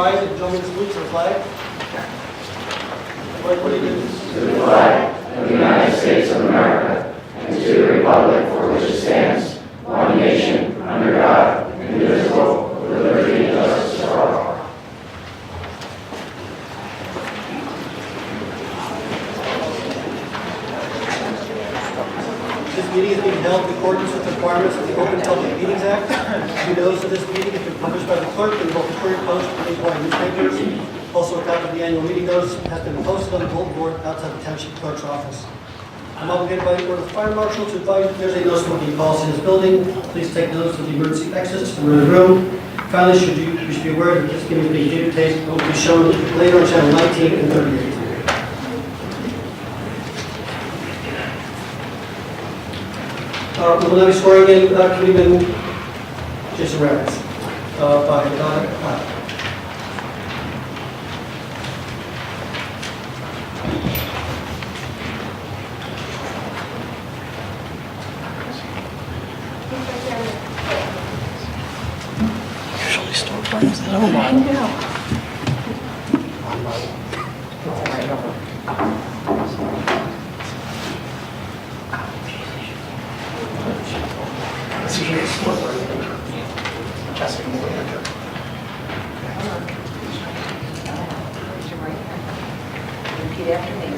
rise and join me in salute to the flag. Pledge allegiance to the flag of the United States of America and to the republic for which it stands, one nation, under God, indivisible, with liberty and justice for all. This meeting is being held in accordance with the requirements of the Open Public Meetings Act. The notice of this meeting has been published by the clerk in both the Courier Post and nationwide newspapers. Also, a copy of the annual meeting notice has been posted on the bulletin board outside the township clerk's office. I'm obligated by the order of the fire marshal to advise if there's a no smoking policy in this building. Please take notice of the emergency exits to the room. Finally, you should be aware that this meeting is being videotaped and will be shown later on channel 19 and 38. We will now be swearing in Committeeman Jason Reorganization by Donna. Usually store plans that over. Repeat after me.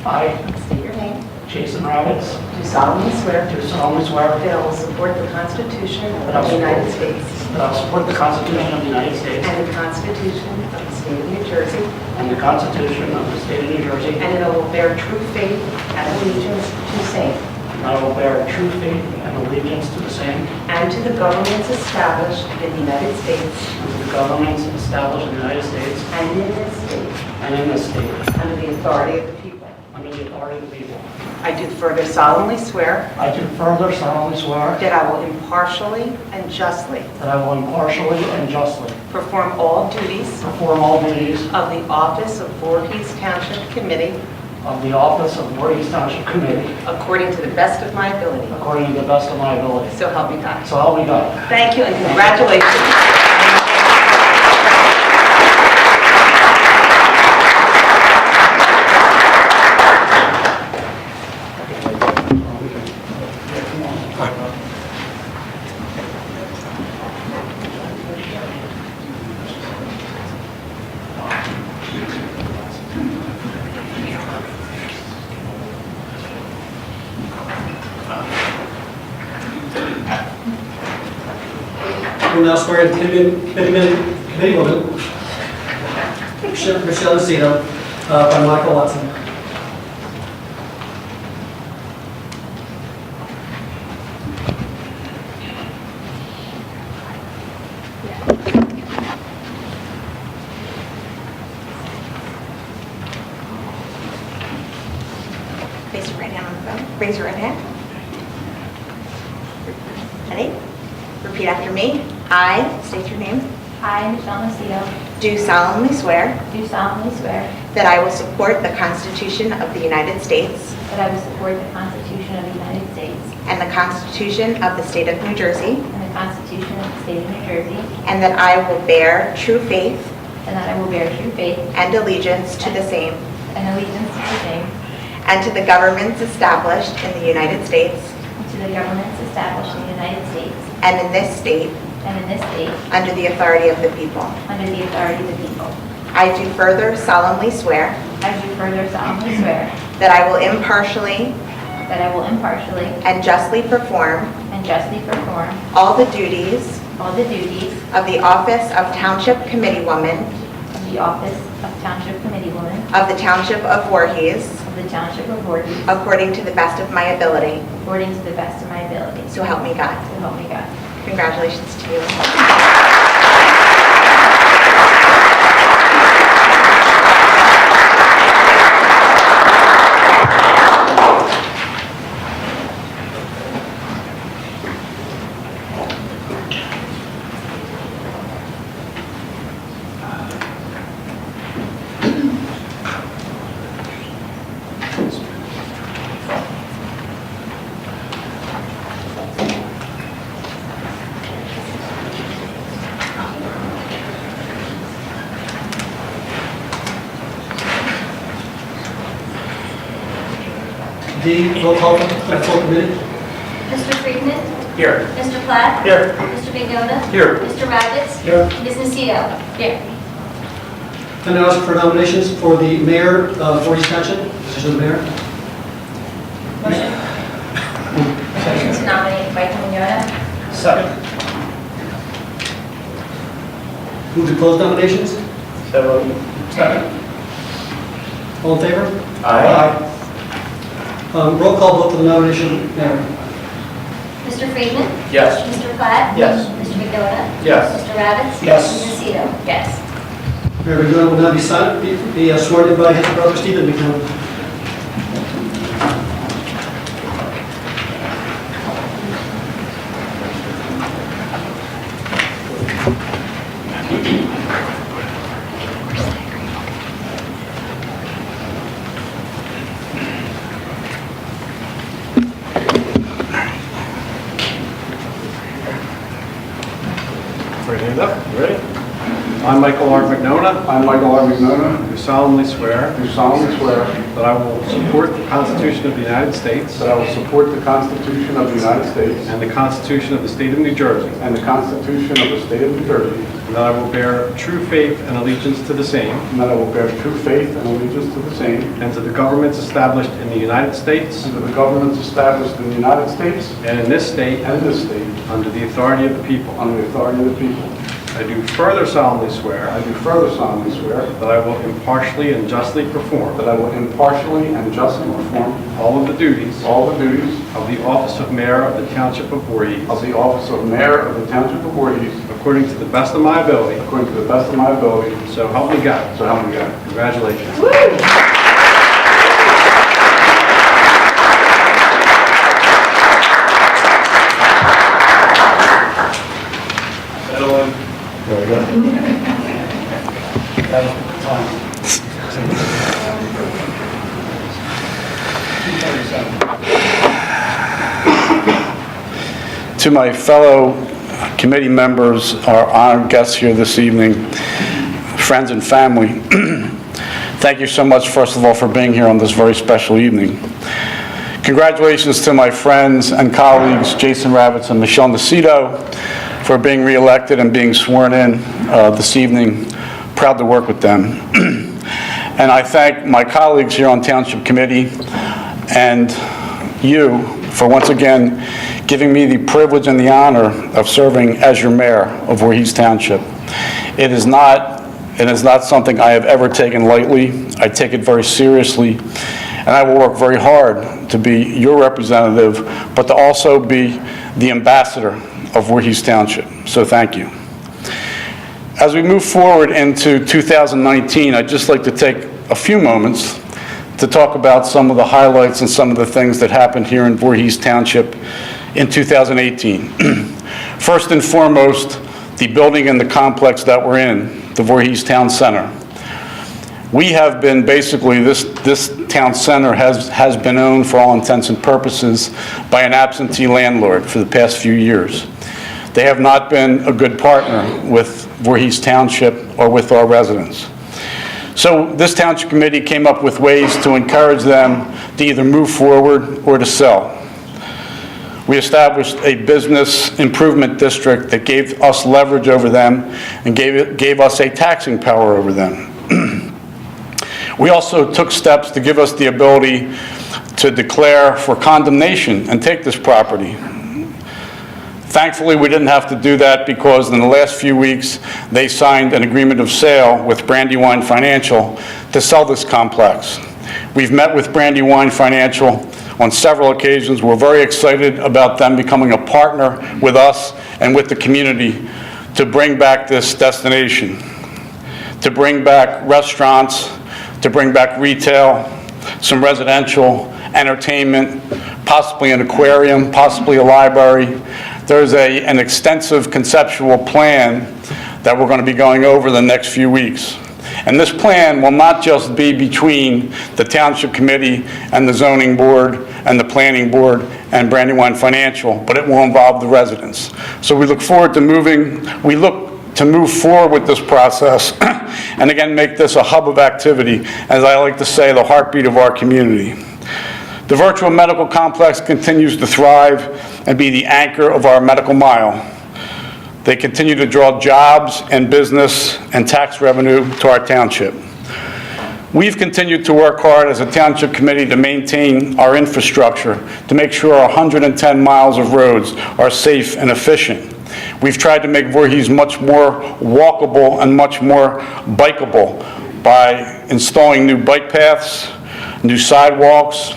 I, State your name. Jason Roberts, Do solemnly swear do solemnly swear that I will support the Constitution That I of will the United States that I will support the Constitution of the United States and the Constitution of the State of New Jersey, and the Constitution of the State of New Jersey, and that I will bear true faith and allegiance to same and I will bear true faith and allegiance to the same and to the governments established in the United States and to the governments established in the United States and in this state and in this state, under the authority of the people. under the authority of the people. I do further solemnly swear I do further solemnly swear that I will impartially and justly that I will impartially and justly perform all duties perform all duties of the office of Voorhees Township Committee of the office of Voorhees Township Committee according to the best of my ability. according to the best of my ability. So help me God. So help me God. Thank you and congratulations. We will now swear in Committeewoman Michelle Lucido by Michael Watson. Place your right hand on the phone. Raise your right hand. Ready? Repeat after me. I, state your name, I, Michelle Macedo, do solemnly swear do solemnly swear that I will support the Constitution of the United States that I will support the Constitution of the United States and the Constitution of the State of New Jersey, and the Constitution of the State of New Jersey, and that I will bear true faith and that I will bear true faith and allegiance to the same and allegiance to the same, and to the governments established in the United States and to the governments established in the United States and in this state and in this state, under the authority of the people. under the authority of the people. I do further solemnly swear I do further solemnly swear that I will impartially that I will impartially and justly perform and justly perform all the duties all the duties of the office of Township Committeewoman of the office of Township Committeewoman of the Township of Voorhees of the Township of Voorhees according to the best of my ability. according to the best of my ability. So help me God. So help me God. Congratulations to you. D, roll call for the full committee. Mr. Friedman? Here. Mr. Platt? Here. Mr. Vignola? Here. Mr. Rabbits? Here. Ms. Nocito? Here. And I ask for nominations for the mayor of Voorhees Township, position of the mayor. Motion to nominate Mike Mignota. Second. Move to close nominations. Second. All in favor? Aye. Roll call vote for the nomination, mayor. Mr. Friedman? Yes. Mr. Platt? Yes. Mr. Vignola? Yes. Mr. Rabbits? Yes. Ms. Nocito? Yes. Mayor Vignola will now be sworn in by his brother Stephen Vignola. Right hand up, you ready? I, Michael R. Mignona, I, Michael R. Vignola, do solemnly swear do solemnly swear that I will support the Constitution of the United States that I will support the Constitution of the United States and the Constitution of the State of New Jersey, and the Constitution of the State of New Jersey, and that I will bear true faith and allegiance to the same and that I will bear true faith and allegiance to the same, and to the governments established in the United States and to the governments established in the United States and in this state and this state, under the authority of the people. under the authority of the people. I do further solemnly swear I do further solemnly swear that I will impartially and justly perform that I will impartially and justly perform all of the duties all the duties of the office of mayor of the Township of Voorhees of the office of mayor of the Township of Voorhees according to the best of my ability, according to the best of my ability, so help me God. so help me God. Congratulations. There we go. To my fellow committee members, our honored guests here this evening, friends and family, thank you so much, first of all, for being here on this very special evening. Congratulations to my friends and colleagues, Jason Ravitz and Michelle Nocito, for being reelected and being sworn in this evening. Proud to work with them. And I thank my colleagues here on Township Committee and you for once again giving me the privilege and the honor of serving as your mayor of Voorhees Township. It is not something I have ever taken lightly. I take it very seriously, and I will work very hard to be your representative, but to also be the ambassador of Voorhees Township. So thank you. As we move forward into 2019, I'd just like to take a few moments to talk about some of the highlights and some of the things that happened here in Voorhees Township in 2018. First and foremost, the building and the complex that we're in, the Voorhees Town Center. We have been basically, this town center has been owned for all intents and purposes by an absentee landlord for the past few years. They have not been a good partner with Voorhees Township or with our residents. So this Township Committee came up with ways to encourage them to either move forward or to sell. We established a business improvement district that gave us leverage over them and gave us a taxing power over them. We also took steps to give us the ability to declare for condemnation and take this property. Thankfully, we didn't have to do that because in the last few weeks, they signed an agreement of sale with Brandywine Financial to sell this complex. We've met with Brandywine Financial on several occasions. We're very excited about them becoming a partner with us and with the community to bring back this destination, to bring back restaurants, to bring back retail, some residential, entertainment, possibly an aquarium, possibly a library. There's an extensive conceptual plan that we're going to be going over the next few weeks. And this plan will not just be between the Township Committee and the Zoning Board and the Planning Board and Brandywine Financial, but it will involve the residents. So we look to move forward with this process and again make this a hub of activity, as I like to say, the heartbeat of our community. The virtual medical complex continues to thrive and be the anchor of our medical mile. They continue to draw jobs and business and tax revenue to our township. We've continued to work hard as a township committee to maintain our infrastructure, to make sure our 110 miles of roads are safe and efficient. We've tried to make Voorhees much more walkable and much more bikeable by installing new bike paths, new sidewalks.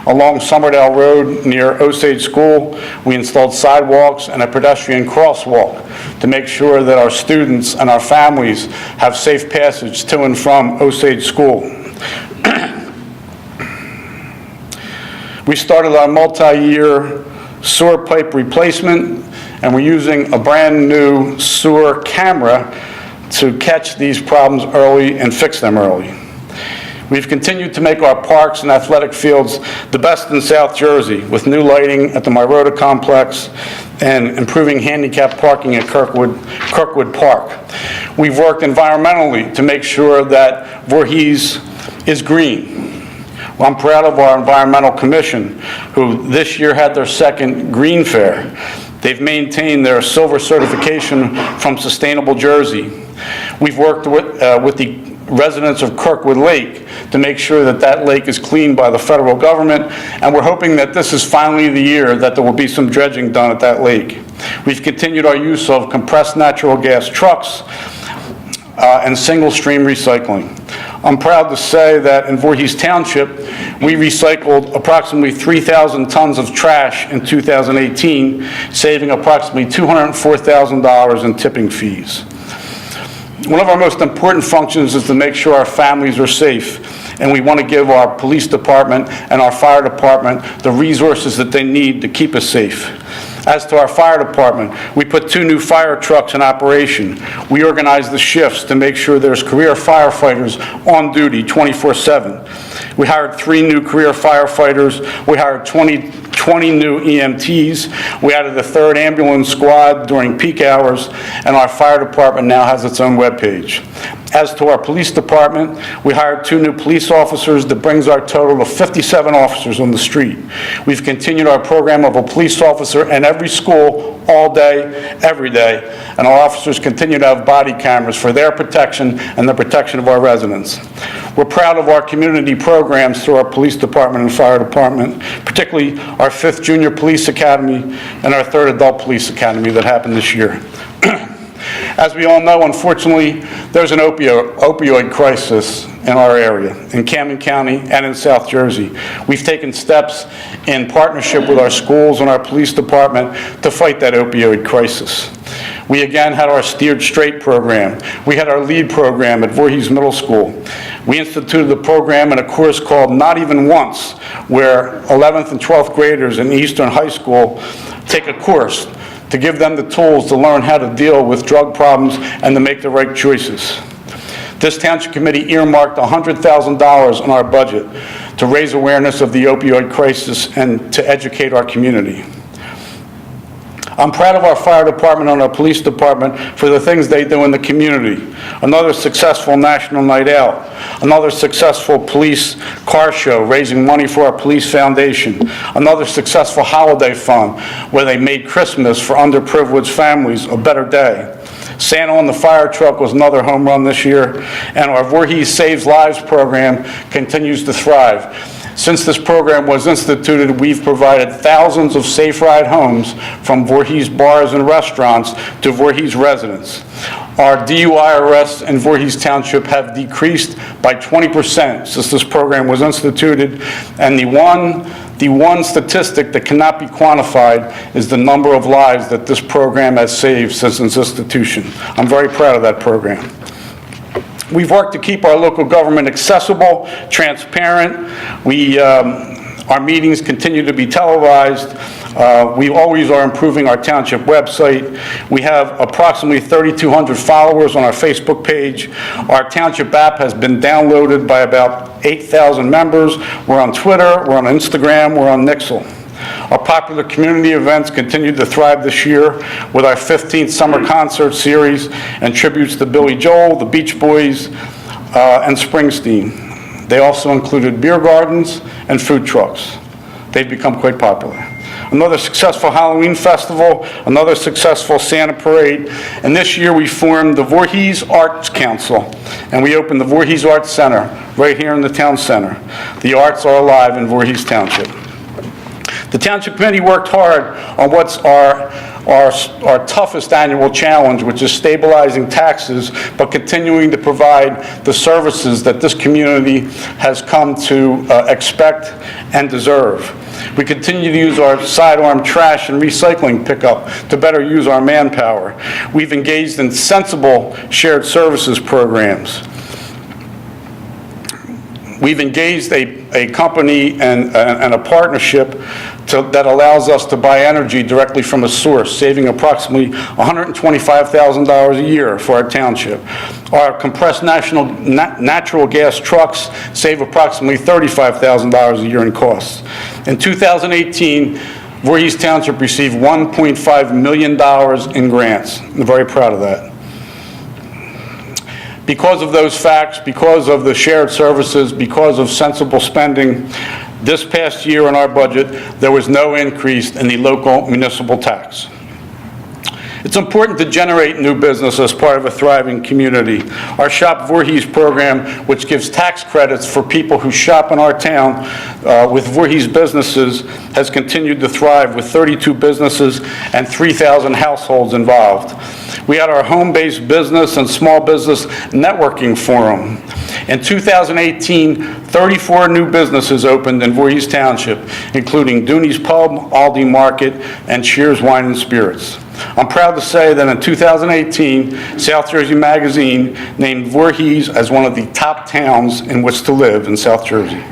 Along Summerdale Road near Osage School, we installed sidewalks and a pedestrian crosswalk to make sure that our students and our families have safe passage to and from Osage School. We started our multi-year sewer pipe replacement, and we're using a brand new sewer camera to catch these problems early and fix them early. We've continued to make our parks and athletic fields the best in South Jersey with new lighting at the Myrota complex and improving handicap parking at Kirkwood Park. We've worked environmentally to make sure that Voorhees is green. Well, I'm proud of our Environmental Commission, who this year had their second Green Fair. They've maintained their silver certification from Sustainable Jersey. We've worked with the residents of Kirkwood Lake to make sure that that lake is cleaned by the federal government, and we're hoping that this is finally the year that there will be some dredging done at that lake. We've continued our use of compressed natural gas trucks and single-stream recycling. I'm proud to say that in Voorhees Township, we recycled approximately 3,000 tons of trash in 2018, saving approximately $204,000 in tipping fees. One of our most important functions is to make sure our families are safe, and we want to give our police department and our fire department the resources that they need to keep us safe. As to our fire department, we put 2 new fire trucks in operation. We organize the shifts to make sure there's career firefighters on duty 24/7. We hired 3 new career firefighters. We hired 20 new EMTs. We added a 3rd ambulance squad during peak hours, and our fire department now has its own webpage. As to our police department, we hired 2 new police officers. That brings our total to 57 officers on the street. We've continued our program of a police officer in every school, all day, every day, and our officers continue to have body cameras for their protection and the protection of our residents. We're proud of our community programs through our police department and fire department, particularly our 5th Junior Police Academy and our 3rd Adult Police Academy that happened this year. As we all know, unfortunately, there's an opioid crisis in our area, in Camden County and in South Jersey. We've taken steps in partnership with our schools and our police department to fight that opioid crisis. We again had our Steered Straight program. We had our LEAD program at Voorhees Middle School. We instituted a program and a course called Not Even Once, where 11th and 12th graders in Eastern High School take a course to give them the tools to learn how to deal with drug problems and to make the right choices. This Township Committee earmarked $100,000 in our budget to raise awareness of the opioid crisis and to educate our community. I'm proud of our fire department and our police department for the things they do in the community. Another successful National Night Out, another successful police car show raising money for our police foundation, another successful holiday fund where they made Christmas for underprivileged families a better day. Santa on the fire truck was another home run this year, and our Voorhees Saves Lives program continues to thrive. Since this program was instituted, we've provided thousands of safe ride homes from Voorhees bars and restaurants to Voorhees residents. Our DUI arrests in Voorhees Township have decreased by 20% since this program was instituted, and the one statistic that cannot be quantified is the number of lives that this program has saved since its institution. I'm very proud of that program. We've worked to keep our local government accessible, transparent. Our meetings continue to be televised. We always are improving our township website. We have approximately 3,200 followers on our Facebook page. Our township app has been downloaded by about 8,000 members. We're on Twitter, we're on Instagram, we're on Nixle. Our popular community events continued to thrive this year with our 15th summer concert series and tributes to Billy Joel, the Beach Boys, and Springsteen. They also included beer gardens and food trucks. they've become quite popular. Another successful Halloween festival, another successful Santa parade, and this year we formed the Voorhees Arts Council, and we opened the Voorhees Arts Center right here in the town center. The arts are alive in Voorhees Township. The Township Committee worked hard on what's our toughest annual challenge, which is stabilizing taxes, but continuing to provide the services that this community has come to expect and deserve. We continue to use our sidearm trash and recycling pickup to better use our manpower. We've engaged in sensible shared services programs. We've engaged a company and a partnership that allows us to buy energy directly from a source, saving approximately $125,000 a year for our township. Our compressed natural gas trucks save approximately $35,000 a year in costs. In 2018, Voorhees Township received $1.5 million in grants. I'm very proud of that. Because of those facts, because of the shared services, because of sensible spending, this past year in our budget, there was no increase in the local municipal tax. It's important to generate new business as part of a thriving community. Our Shop Voorhees program, which gives tax credits for people who shop in our town with Voorhees businesses, has continued to thrive with 32 businesses and 3,000 households involved. We had our home-based business and small business networking forum. In 2018, 34 new businesses opened in Voorhees Township, including Dooney's Pub, Aldi Market, and Cheers Wine and Spirits. I'm proud to say that in 2018, South Jersey Magazine named Voorhees as one of the top towns in which to live in South Jersey.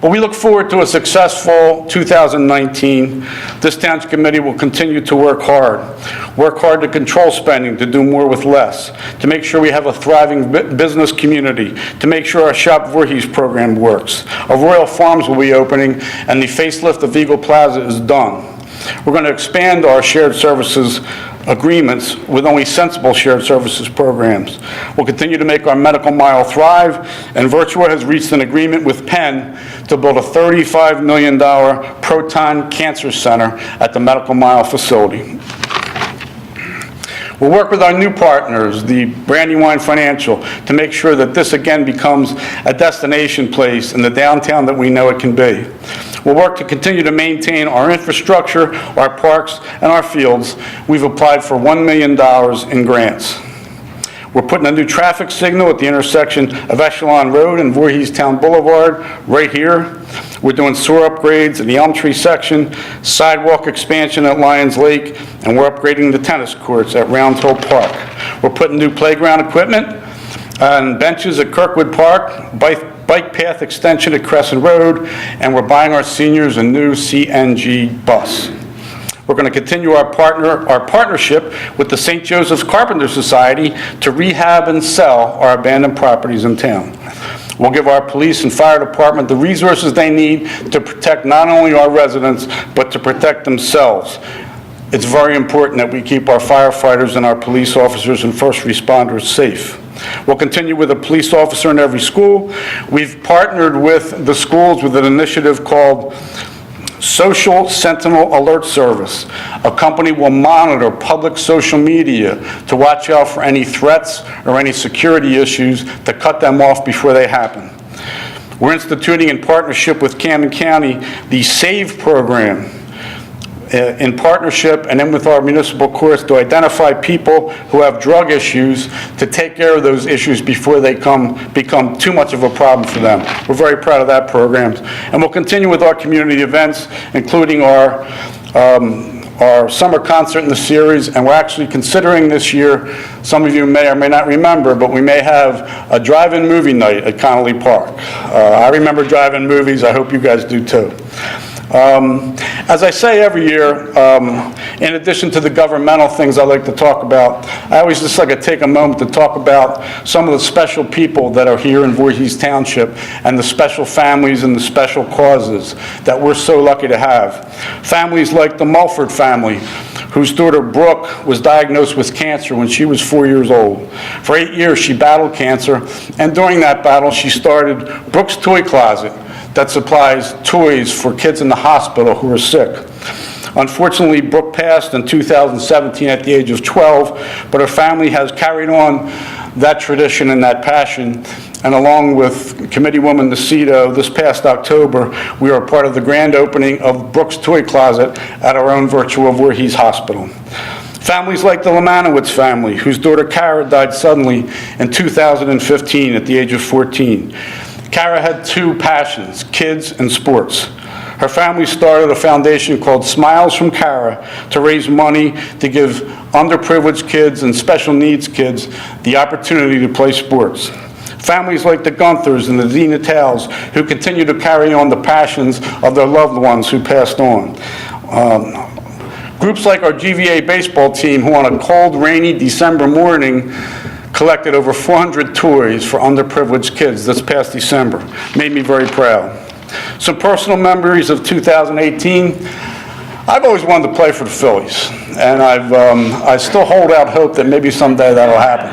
But we look forward to a successful 2019. This Township Committee will continue to work hard to control spending, to do more with less, to make sure we have a thriving business community, to make sure our Shop Voorhees program works. Our Royal Farms will be opening, and the facelift of Eagle Plaza is done. We're going to expand our shared services agreements with only sensible shared services programs. We'll continue to make our medical mile thrive, and Virtua has reached an agreement with Penn to build a $35 million proton cancer center at the medical mile facility. We'll work with our new partners, the Brandywine Financial, to make sure that this again becomes a destination place in the downtown that we know it can be. We'll work to continue to maintain our infrastructure, our parks, and our fields. We've applied for $1 million in grants. We're putting a new traffic signal at the intersection of Echelon Road and Voorhees Town Boulevard right here. We're doing sewer upgrades in the Elm Tree section, sidewalk expansion at Lions Lake, and we're upgrading the tennis courts at Round Hill Park. We're putting new playground equipment and benches at Kirkwood Park, bike path extension at Crescent Road, and we're buying our seniors a new CNG bus. We're going to continue our partnership with the St. Joseph's Carpenter Society to rehab and sell our abandoned properties in town. We'll give our police and fire department the resources they need to protect not only our residents, but to protect themselves. It's very important that we keep our firefighters and our police officers and first responders safe. We'll continue with a police officer in every school. We've partnered with the schools with an initiative called Social Sentinel Alert Service. A company will monitor public social media to watch out for any threats or any security issues to cut them off before they happen. We're instituting in partnership with Camden County the SAVE program in partnership and then with our municipal courts to identify people who have drug issues to take care of those issues before they become too much of a problem for them. We're very proud of that program. And we'll continue with our community events, including our summer concert in the series, and we're actually considering this year, some of you may or may not remember, but we may have a drive-in movie night at Connolly Park. I remember drive-in movies. I hope you guys do too. As I say every year, in addition to the governmental things I like to talk about, I always just like to take a moment to talk about some of the special people that are here in Voorhees Township and the special families and the special causes that we're so lucky to have. Families like the Mulford family, whose daughter Brooke was diagnosed with cancer when she was 4 years old. For 8 years she battled cancer, and during that battle she started Brooke's Toy Closet that supplies toys for kids in the hospital who are sick. Unfortunately, Brooke passed in 2017 at the age of 12, but her family has carried on that tradition and that passion. And along with Committeewoman Nacito, this past October, we are part of the grand opening of Brooke's Toy Closet at our own virtual Voorhees Hospital. Families like the Lemanowitz family, whose daughter Kara died suddenly in 2015 at the age of 14. Kara had two passions, kids and sports. Her family started a foundation called Smiles from Kara to raise money to give underprivileged kids and special needs kids the opportunity to play sports. Families like the Gunthers and the Dina Tales, who continue to carry on the passions of their loved ones who passed on. Groups like our GVA baseball team, who on a cold, rainy December morning collected over 400 toys for underprivileged kids this past December, made me very proud. Some personal memories of 2018. I've always wanted to play for the Phillies, and I still hold out hope that maybe someday that'll happen.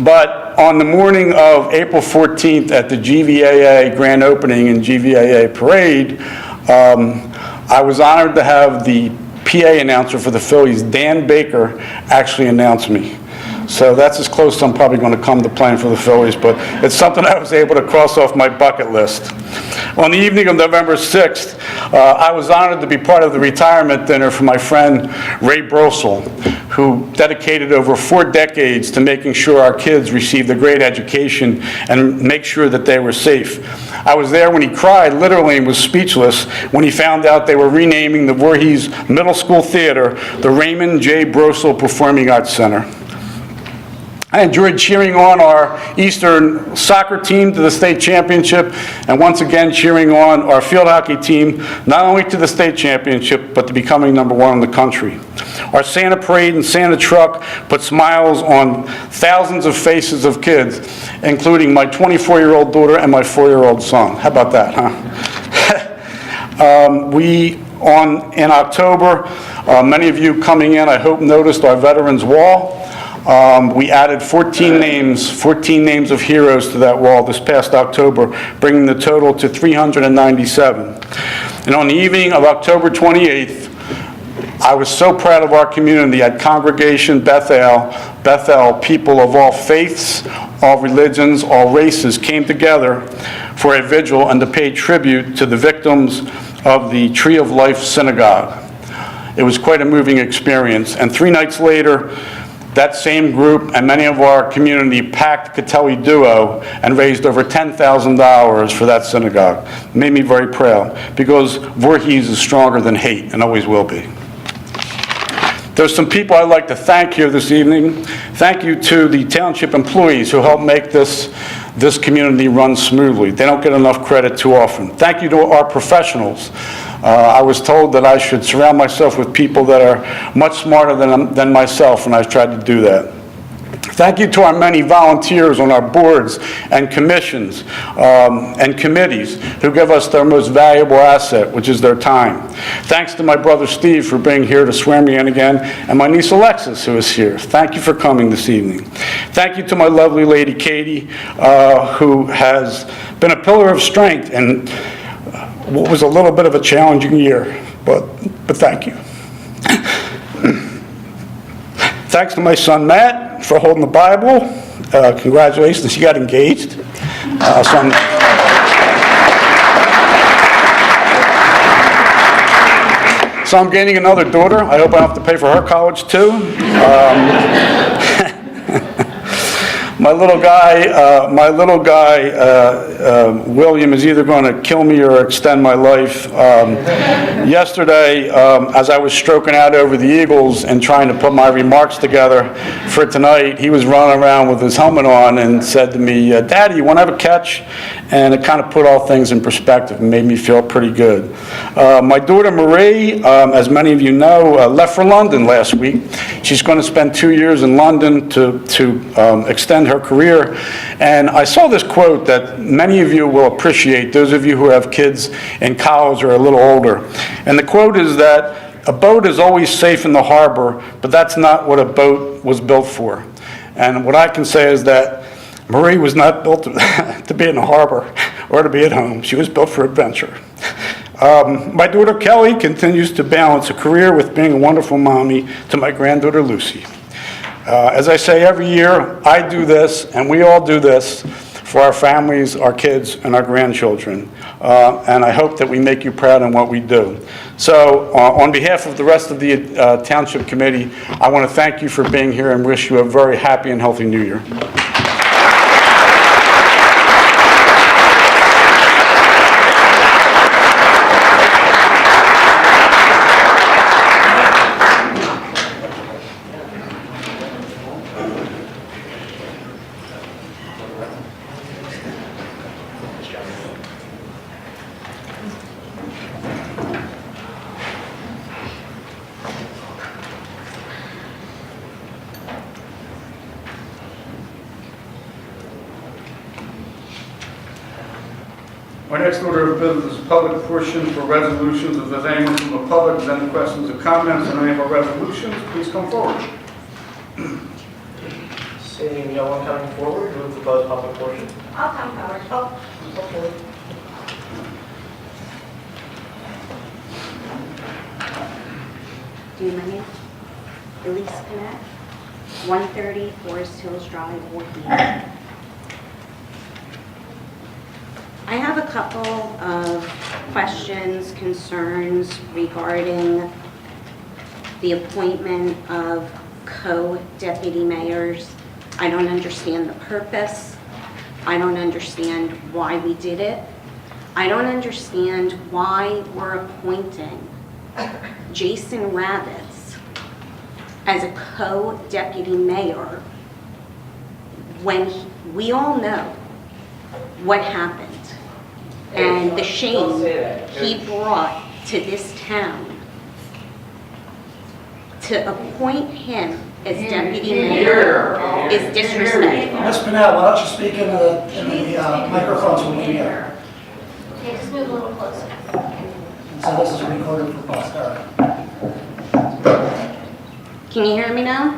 But on the morning of April 14th at the GVAA grand opening and GVAA parade, I was honored to have the PA announcer for the Phillies, Dan Baker, actually announce me. So that's as close as I'm probably going to come to playing for the Phillies, but it's something I was able to cross off my bucket list. On the evening of November 6th, I was honored to be part of the retirement dinner for my friend Ray Brosel, who dedicated over 4 decades to making sure our kids received a great education and make sure that they were safe. I was there when he cried, literally, and was speechless when he found out they were renaming the Voorhees Middle School Theater the Raymond J. Brosel Performing Arts Center. I enjoyed cheering on our Eastern soccer team to the state championship, and once again cheering on our field hockey team, not only to the state championship, but to becoming #1 in the country. Our Santa parade and Santa truck put smiles on thousands of faces of kids, including my 24-year-old daughter and my 4-year-old son. How about that, huh? In October, many of you coming in, I hope, noticed our Veterans Wall. We added 14 names of heroes to that wall this past October, bringing the total to 397. And on the evening of October 28th, I was so proud of our community at Congregation Bethel, people of all faiths, all religions, all races came together for a vigil and to pay tribute to the victims of the Tree of Life Synagogue. It was quite a moving experience, and 3 nights later, that same group and many of our community packed Catelli Duo and raised over $10,000 for that synagogue. It made me very proud, because Voorhees is stronger than hate and always will be. There's some people I'd like to thank here this evening. Thank you to the township employees who helped make this community run smoothly. They don't get enough credit too often. Thank you to our professionals. I was told that I should surround myself with people that are much smarter than myself, and I've tried to do that. Thank you to our many volunteers on our boards and commissions and committees who give us their most valuable asset, which is their time. Thanks to my brother Steve for being here to swear me in again, and my niece Alexis, who is here. Thank you for coming this evening. Thank you to my lovely lady Katie, who has been a pillar of strength in what was a little bit of a challenging year, but thank you. Thanks to my son Matt for holding the Bible. Congratulations, he got engaged. So I'm gaining another daughter. I hope I don't have to pay for her college too. My little guy, William, is either going to kill me or extend my life. Yesterday, as I was stroking out over the Eagles and trying to put my remarks together for tonight, he was running around with his helmet on and said to me, "Daddy, you want to have a catch?" And it kind of put all things in perspective and made me feel pretty good. My daughter Marie, as many of you know, left for London last week. She's going to spend 2 years in London to extend her career. And I saw this quote that many of you will appreciate, those of you who have kids in college or a little older. And the quote is that a boat is always safe in the harbor, but that's not what a boat was built for. And what I can say is that Marie was not built to be in the harbor or to be at home. She was built for adventure. My daughter Kelly continues to balance a career with being a wonderful mommy to my granddaughter Lucy. As I say every year, I do this, and we all do this for our families, our kids, and our grandchildren. And I hope that we make you proud in what we do. So on behalf of the rest of the Township Committee, I want to thank you for being here and wish you a very happy and healthy New Year. Our next order of business is public portion for resolutions. If there's anyone from the public with any questions or comments on any of our resolutions, please come forward. Seeing no one coming forward, move to close public portion. I'll come forward. Okay. Do you know me? Elise Connect, 130 Forest Hills Drive, Voorhees. I have a couple of questions, concerns regarding the appointment of co-deputy mayors. I don't understand the purpose. I don't understand why we did it. I don't understand why we're appointing Jason Ravitz as a co-deputy mayor when we all know what happened and the shame he brought to this town. To appoint him as deputy mayor is disrespectful. Ms. Pennell, why don't you speak in the microphone so we can hear? Okay, just move a little closer. So this is recorded for posterity. Can you hear me now?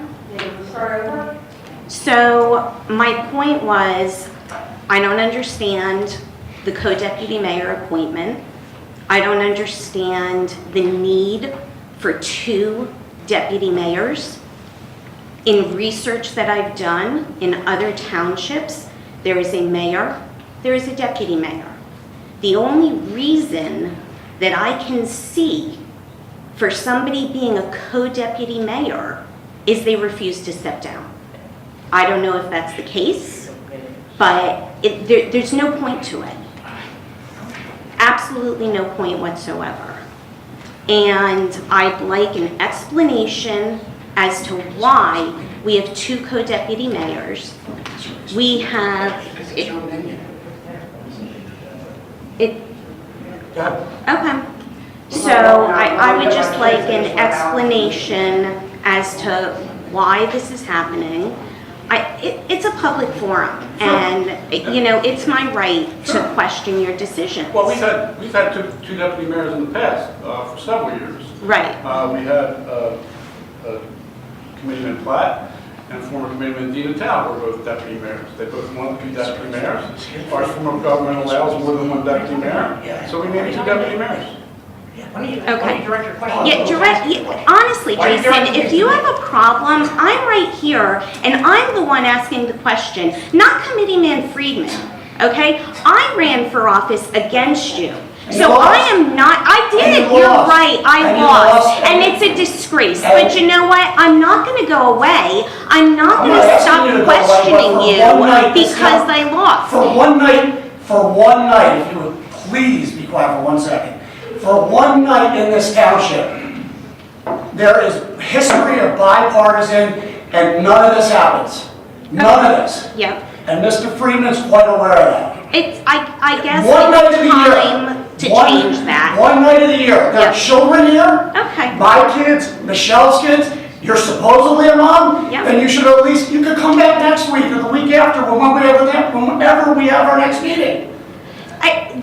So my point was, I don't understand the co-deputy mayor appointment. I don't understand the need for 2 deputy mayors. In research that I've done in other townships, there is a mayor, there is a deputy mayor. The only reason that I can see for somebody being a co-deputy mayor is they refuse to step down. I don't know if that's the case, but there's no point to it. Absolutely no point whatsoever. And I'd like an explanation as to why we have 2 co-deputy mayors. We have, okay. So I would just like an explanation as to why this is happening. It's a public forum, and it's my right to question your decisions. Well, we've had two deputy mayors in the past for several years. Right. We had Committeeman Platt and former Committeeman Dean Tal were both deputy mayors. They both wanted to be deputy mayors. Our form of government allows more than 1 deputy mayor, so we made 2 deputy mayors. Okay. Direct your question. Honestly, Jason, if you have a problem, I'm right here, and I'm the one asking the question, not Committeeman Friedman, okay? I ran for office against you. So I am not, I did, you're right, I lost, and it's a disgrace. But you know what, I'm not gonna go away. I'm not gonna stop questioning you because I lost. For one night, if you would please be quiet for 1 second. For one night in this township, there is history of bipartisan, and none of this happens. None of this. Yep. And Mr. Friedman's quite aware of that. I guess One night of it's the year. time to change that. One night of the year. There are Yep. children here. Okay. My kids, Michelle's kids. You're supposedly a mom. Yep. Then you should at least, you could come back next week or the week after whenever we have our next meeting.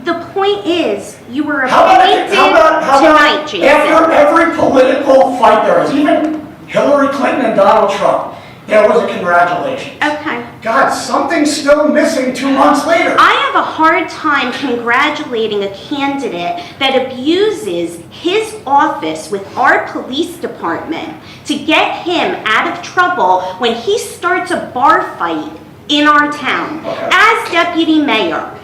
The point is, you were How about appointed tonight, Jason. after every political fight there is, even Hillary Clinton and Donald Trump, there was a congratulations. Okay. God, something's still missing 2 months later. I have a hard time congratulating a candidate that abuses his office with our police department to get him out of trouble when he starts a bar fight in our town. As deputy mayor,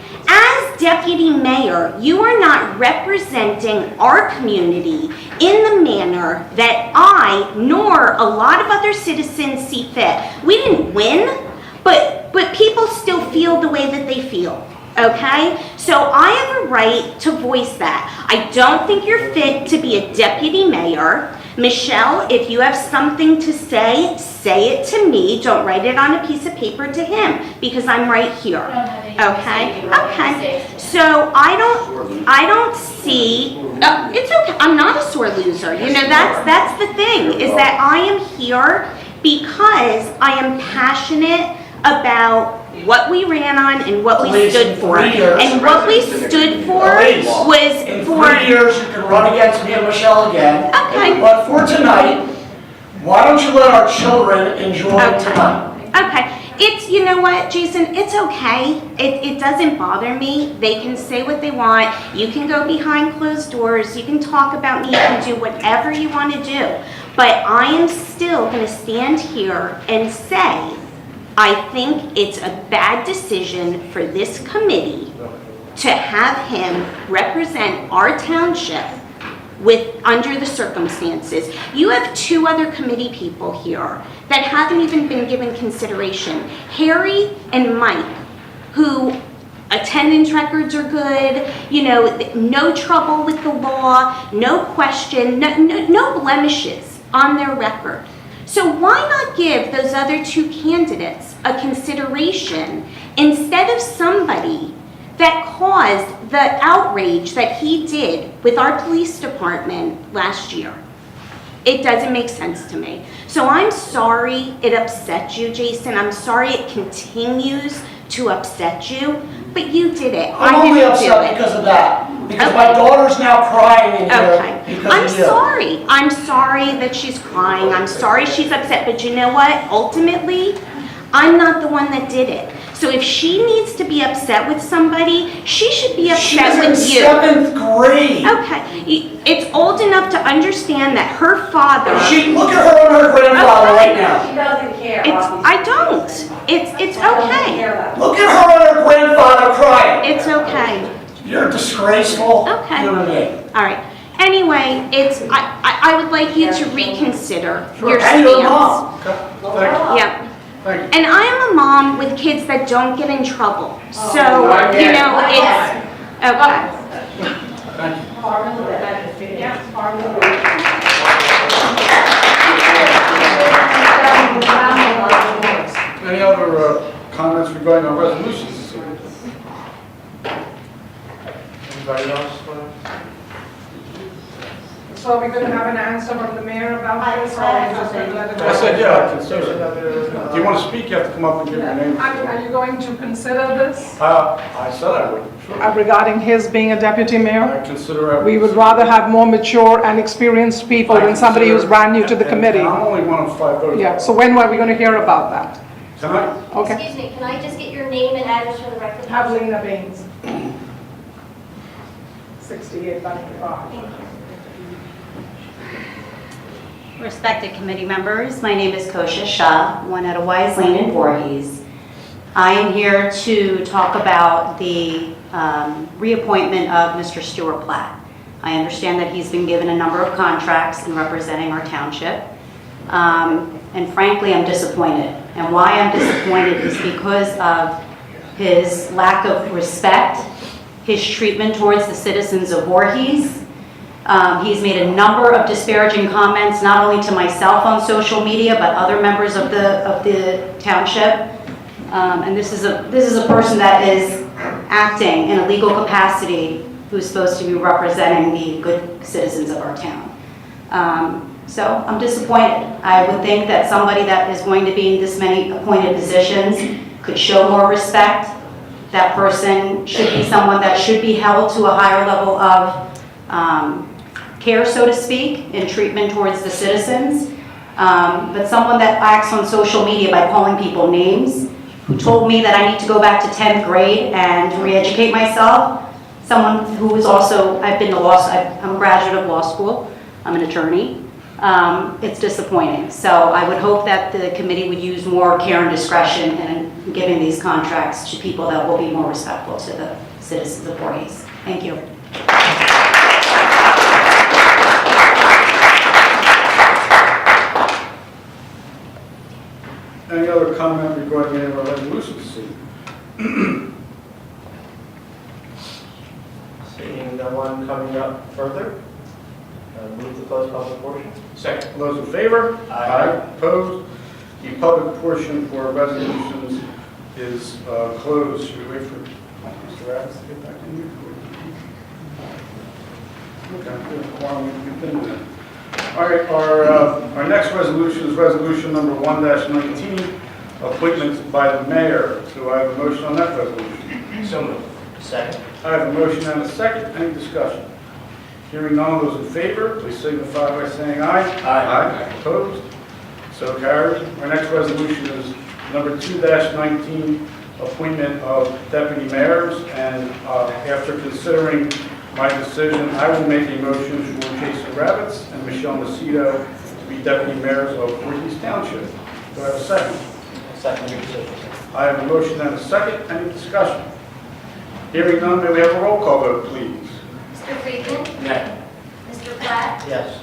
you are not representing our community in the manner that I nor a lot of other citizens see fit. We didn't win, but people still feel the way that they feel, okay? So I have a right to voice that. I don't think you're fit to be a deputy mayor. Michelle, if you have something to say it to me. Don't write it on a piece of paper to him, because I'm right here. Okay? Okay. So I don't see, it's okay, I'm not a sore loser. You know, that's the thing, is that I am here because I am passionate about what we ran on and what we stood for. And what we stood for was In for... 3 years, you can run against me and Michelle again. Okay. But for tonight, why don't you let our children enjoy tonight? Okay. It's, you know what, Jason, it's okay. It doesn't bother me. They can say what they want. You can go behind closed doors. You can talk about me. You can do whatever you want to do. But I am still going to stand here and say, I think it's a bad decision for this committee to have him represent our township under the circumstances. You have 2 other committee people here that haven't even been given consideration. Harry and Mike, who attendance records are good, you know, no trouble with the law, no question, no blemishes on their record. So why not give those other 2 candidates a consideration instead of somebody that caused the outrage that he did with our police department last year? It doesn't make sense to me. So I'm sorry it upset you, Jason. I'm sorry it continues to upset you, but you did it. I'm only upset because of that. Because my daughter's now crying in here because of you. I'm sorry that she's crying. I'm sorry she's upset, but you know what? Ultimately, I'm not the one that did it. So if she needs to be upset with somebody, she should be upset with you. She's in 7th grade. Okay, it's old enough to understand that her father... Look at her and her grandfather right now. She doesn't care. I don't. It's okay. Look at her and her grandfather crying. It's okay. You're a disgraceful Okay. human being. All right. Anyway, I would like you to reconsider your And stance. your mom. Yeah. And I am a mom with kids that don't get in trouble. So, you know, it's, okay. Any other comments regarding our resolutions this evening? Anybody else? So are we going to have an answer from the mayor about this? Or are we just going to let it go? I said, yeah, consider it. If you want to speak, you have to come up and give your name. Are you going to consider this I said I would, sure. regarding his being a deputy mayor? I consider it. We would rather have more mature and experienced people than somebody who's brand new to the committee. I'm only one of 5 voters. Yeah, so when are we going to hear about that? Tonight? Okay. Excuse me, can I just get your name and address for the record? Evelina Baines. 68 Buckley Park. Respected committee members, my name is Kosha Shah, 1 Wise Lane in Voorhees. I am here to talk about the reappointment of Mr. Stuart Platt. I understand that he's been given a number of contracts in representing our township. And frankly, I'm disappointed. And why I'm disappointed is because of his lack of respect, his treatment towards the citizens of Voorhees. He's made a number of disparaging comments, not only to myself on social media, but other members of the township. And this is a person that is acting in a legal capacity who's supposed to be representing the good citizens of our town. So I'm disappointed. I would think that somebody that is going to be in this many appointed positions could show more respect. That person should be someone that should be held to a higher level of care, so to speak, in treatment towards the citizens. But someone that acts on social media by calling people names who told me that I need to go back to 10th grade and re-educate myself. Someone who was also, I'm a graduate of law school, I'm an attorney. It's disappointing. So I would hope that the committee would use more care and discretion in giving these contracts to people that will be more respectful to the citizens of Voorhees. Thank you. Any other comment regarding any of our resolutions this evening? Seeing no one coming up further, move to close public portion. Second. All those in favor? Aye. Opposed? The public portion for resolutions is closed. Should we wait for Mr. Ravis to get back in here? Okay, good. Why don't we continue then? All right, our next resolution is resolution number 1-19, appointments by the mayor. Do I have a motion on that resolution? So moved. Second. I have a motion and a second. Any discussion? Hearing none, all those in favor, please signify by saying aye. Aye. Opposed? So carried. Our next resolution is number 2-19, appointment of deputy mayors. And after considering my decision, I will make a motion for Jason Ravitz and Michelle Macedo to be deputy mayors of Voorhees Township. Do I have a second? Second your decision. I have a motion and a second. Any discussion? Hearing none, may we have a roll call vote, please? Mr. Friedman? Nay. Mr. Platt? Yes.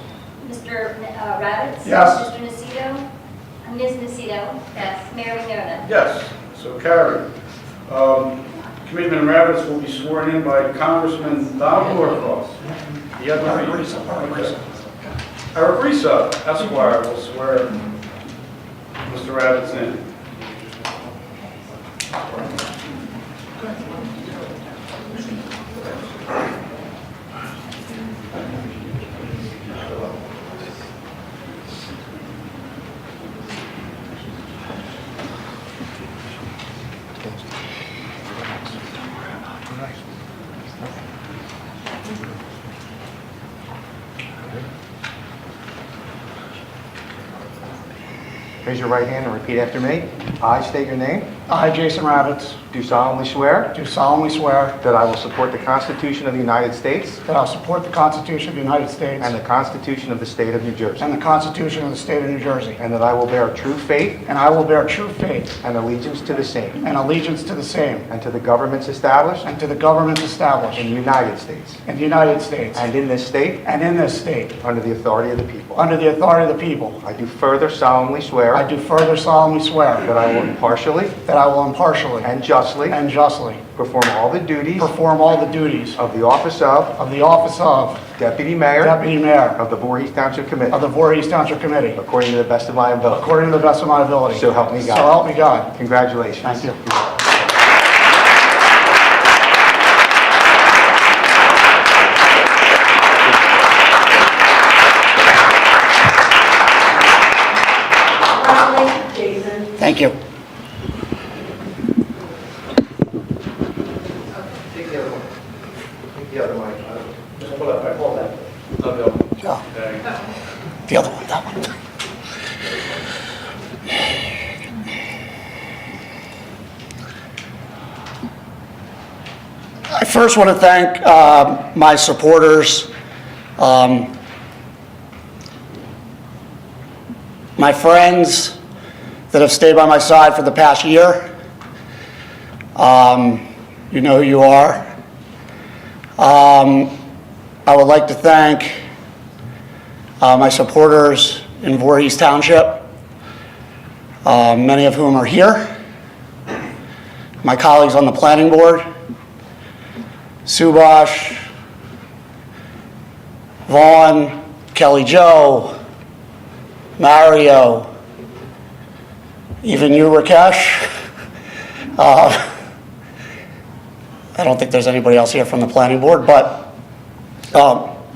Mr. Ravitz? Yes. Mr. Nacito? Ms. Nacito? Yes. Mayor Mignona? Yes, so carried. Committeeman Ravitz will be sworn in by Congressman Donald Norcross. The other Eric Risa, Esquire, will swear Mr. Ravitz in. Raise your right hand and repeat after me. I state your name. I, Jason Ravitz, Do solemnly swear do solemnly swear that I will support the Constitution of the United States that I will support the Constitution of the United States and the Constitution of the State of New Jersey, and the Constitution of the State of New Jersey, and that I will bear true faith and I will bear true faith and allegiance to the same and allegiance to the same and to the governments established and to the governments established in the United States in the United States and in this state and in this state under the authority of the people. under the authority of the people. I do further solemnly swear I do further solemnly swear that I will impartially that I will impartially and justly perform all the duties of the office of Deputy Mayor of the Voorhees Township Committee of the Voorhees Township Committee according to the best of my ability. according to the best of my ability. So help me God. So help me God. Congratulations. Thank you. Congratulations, Jason. Thank you. Take the other one. Take the other mic. Just pull that back, hold that. Yeah. Okay. The other one, that one. I first want to thank my supporters, my friends that have stayed by my side for the past year. You know who you are. I would like to thank my supporters in Voorhees Township, many of whom are here, my colleagues on the planning board, Subash, Vaughn, Kelly Jo, Mario, even you, Rakesh. I don't think there's anybody else here from the planning board, but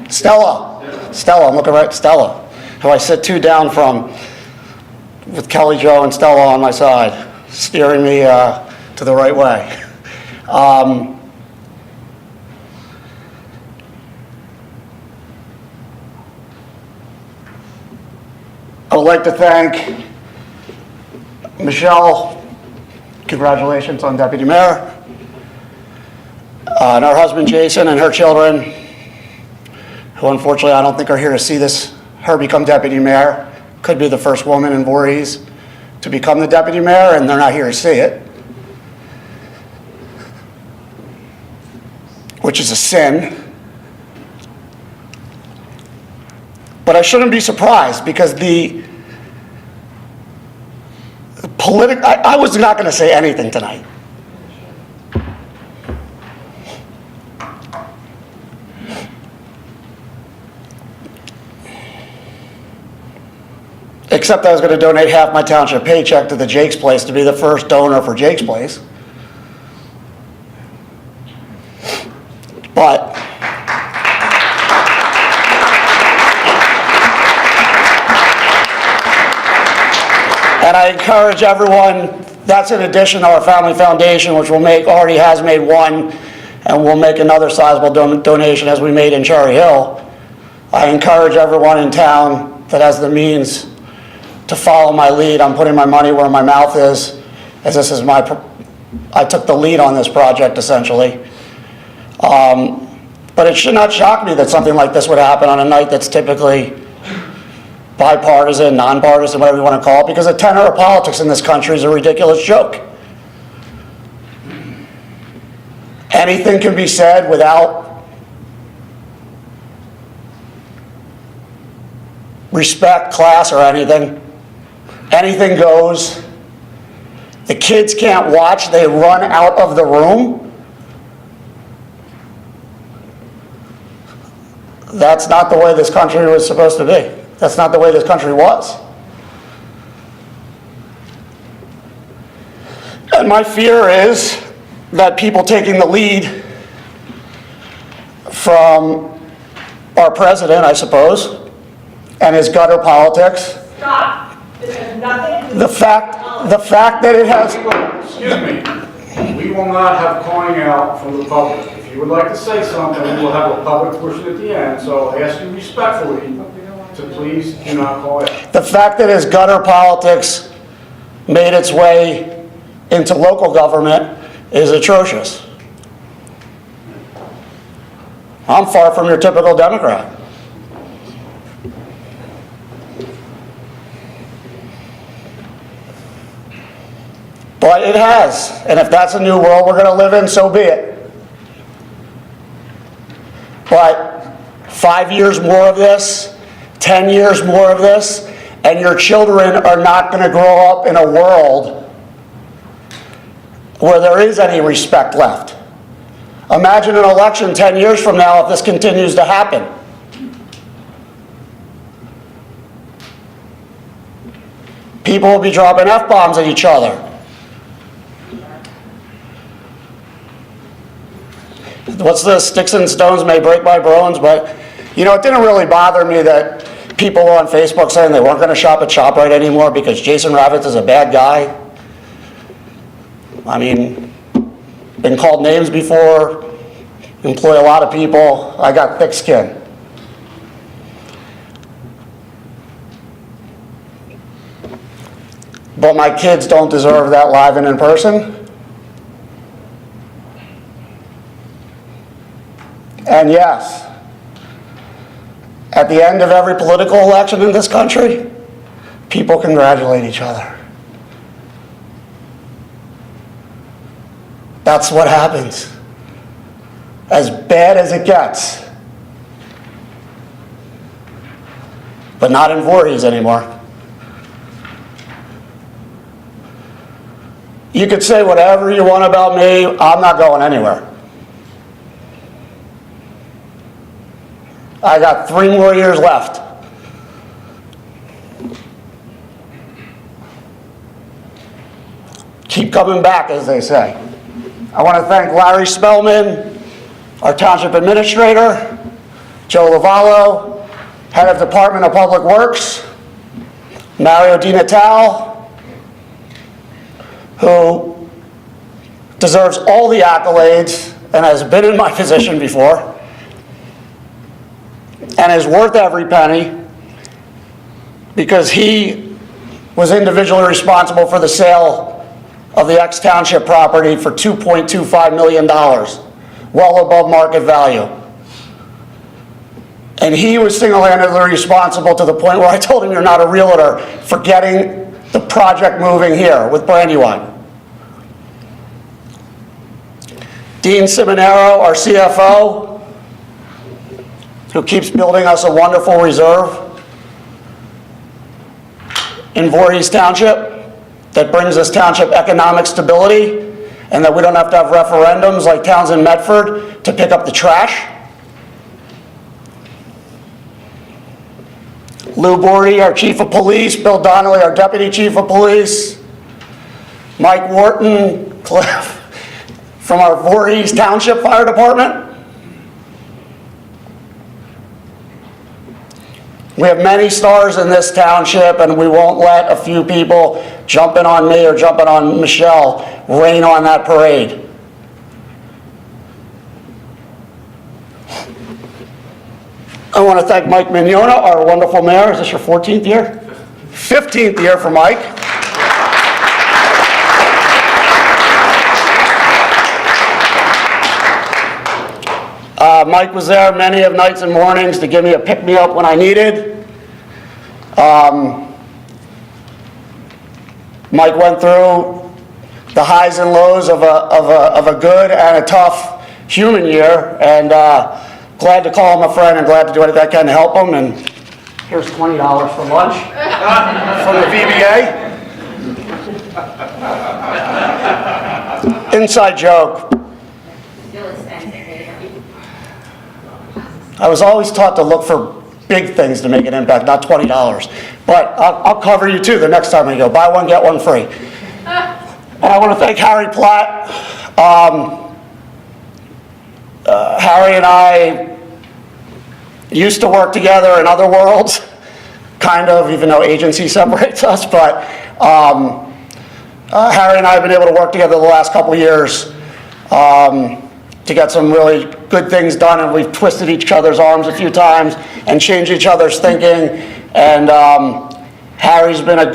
Stella, I'm looking right at Stella, who I sit two down from, with Kelly Jo and Stella on my side, steering me to the right way. I would like to thank Michelle congratulations on Deputy Mayor. And her husband Jason and her children, who unfortunately I don't think are here to see her become Deputy Mayor. Could be the first woman in Voorhees to become the Deputy Mayor, and they're not here to see it, which is a sin. But I shouldn't be surprised because I was not going to say anything tonight. Except I was going to donate half my township paycheck to the Jake's Place to be the first donor for Jake's Place. But and I encourage everyone, that's in addition to our family foundation, which already has made one, and will make another sizable donation as we made in Cherry Hill. I encourage everyone in town that has the means to follow my lead. I'm putting my money where my mouth is, as this is I took the lead on this project essentially. But it should not shock me that something like this would happen on a night that's typically bipartisan, nonpartisan, whatever you want to call it, because the tenor of politics in this country is a ridiculous joke. Anything can be said without respect, class, or anything. Anything goes. The kids can't watch, they run out of the room. That's not the way this country was supposed to be. That's not the way this country was. And my fear is that people taking the lead from our president, I suppose, and his gutter politics. Stop. This has nothing to do The fact that it has. Excuse me. We will not have calling out from the public. If you would like to say something, we will have a public portion at the end, so I ask you respectfully to please do not call out. The fact that his gutter politics made its way into local government is atrocious. I'm far from your typical Democrat. But it has, and if that's a new world we're going to live in, so be it. But 5 years more of this, 10 years more of this, and your children are not going to grow up in a world where there is any respect left. Imagine an election 10 years from now if this continues to happen. People will be dropping F-bombs at each other. What's this? Sticks and stones may break my bones, but you know, it didn't really bother me that people were on Facebook saying they weren't going to shop at ShopRite anymore because Jason Ravitz is a bad guy. I mean, been called names before, employ a lot of people. I got thick skin. But my kids don't deserve that live and in person. And yes, at the end of every political election in this country, people congratulate each other. That's what happens. As bad as it gets. But not in Voorhees anymore. You could say whatever you want about me, I'm not going anywhere. I got 3 more years left. Keep coming back, as they say. I want to thank Larry Spellman, our township administrator, Joe Lavallo, head of Department of Public Works, Mario Di Natale, who deserves all the accolades and has been in my position before, and is worth every penny because he was individually responsible for the sale of the ex-township property for $2.25 million, well above market value. And he was single-handedly responsible to the point where I told him, "You're not a realtor," for getting the project moving here with Brandywine. Dean Simonero, our CFO, who keeps building us a wonderful reserve in Voorhees Township that brings this township economic stability, and that we don't have to have referendums like towns in Medford to pick up the trash. Lou Bordy, our chief of police, Bill Donnelly, our deputy chief of police, Mike Wharton, Cliff, from our Voorhees Township Fire Department. We have many stars in this township, and we won't let a few people jumping on me or jumping on Michelle rain on that parade. I want to thank Mike Mignona, our wonderful mayor. Is this your 14th year? 15th year for Mike. Mike was there many of nights and mornings to give me a pick-me-up when I needed. Mike went through the highs and lows of a good and a tough human year, and glad to call him a friend and glad to do anything I can to help him. And here's $20 for lunch from the VBA. Inside joke. I was always taught to look for big things to make an impact, not $20. But I'll cover you too the next time we go. Buy one, get one free. And I want to thank Harry Platt. Harry and I used to work together in other worlds, kind of, even though agency separates us. But Harry and I have been able to work together the last couple of years to get some really good things done, and we've twisted each other's arms a few times and changed each other's thinking. And Harry's been a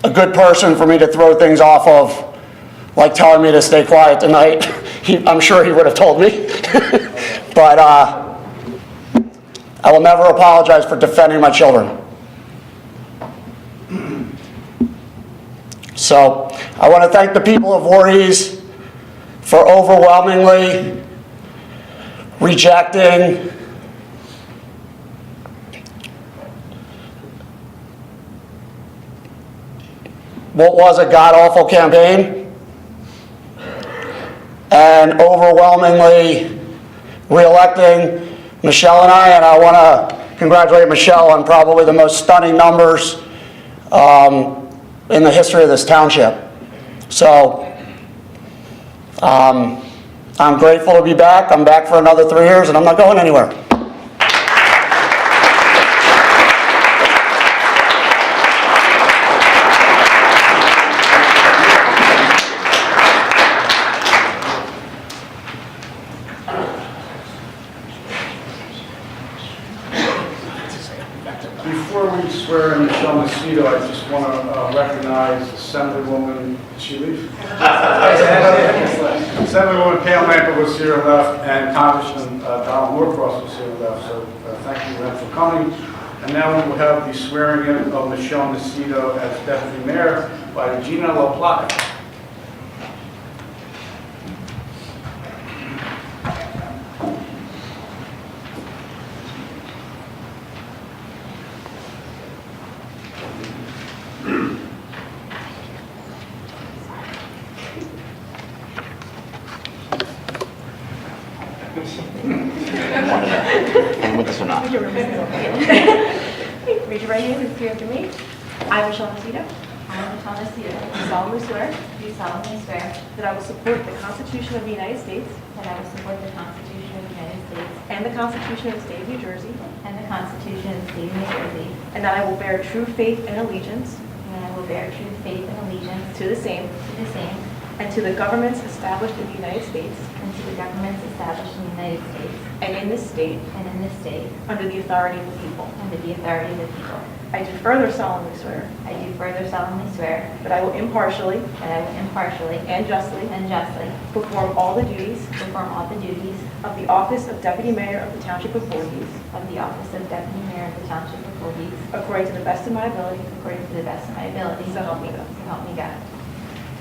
good person for me to throw things off of, like telling me to stay quiet tonight. I'm sure he would have told me. But I will never apologize for defending my children. So I want to thank the people of Voorhees for overwhelmingly rejecting what was a god-awful campaign and overwhelmingly re-electing Michelle and I. And I want to congratulate Michelle on probably the most stunning numbers in the history of this township. So I'm grateful to be back. I'm back for another 3 years, and I'm not going anywhere. Before we swear in Michelle Macedo, I just want to recognize Assemblywoman, did she leave? Assemblywoman Pam Lamper was here left, and Congressman Donald Norcross was here left, so thank you then for coming. And now we will have the swearing in of Michelle Macedo as Deputy Mayor by Regina LaPlata. And with this or not? Raise your right hand and repeat after me. I, Michelle Macedo, I, Michelle Macedo, do solemnly swear do solemnly swear that I will support the Constitution of the United States that I will support the Constitution of the United States and the Constitution of the State of New Jersey, and the Constitution of the State of New Jersey, and that I will bear true faith and allegiance and I will bear true faith and allegiance to the same to the same and to the governments established in the United States and to the governments established in the United States and in this state and in this state under the authority of the people. under the authority of the people. I do further solemnly swear I do further solemnly swear that I will impartially that I will impartially and justly perform all the duties perform all the duties of the office of Deputy Mayor of the Township of Voorhees of the office of Deputy Mayor of the Township of Voorhees according to the best of my ability, according to the best of my ability. so help me God. So help me God.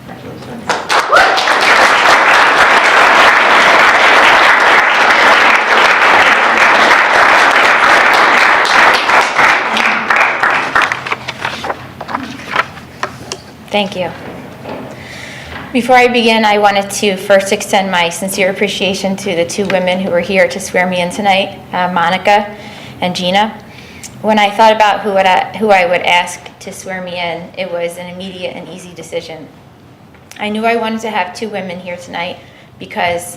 Congratulations. Thank you. Before I begin, I wanted to first extend my sincere appreciation to the two women who were here to swear me in tonight, Monica and Gina. When I thought about who I would ask to swear me in, it was an immediate and easy decision. I knew I wanted to have two women here tonight because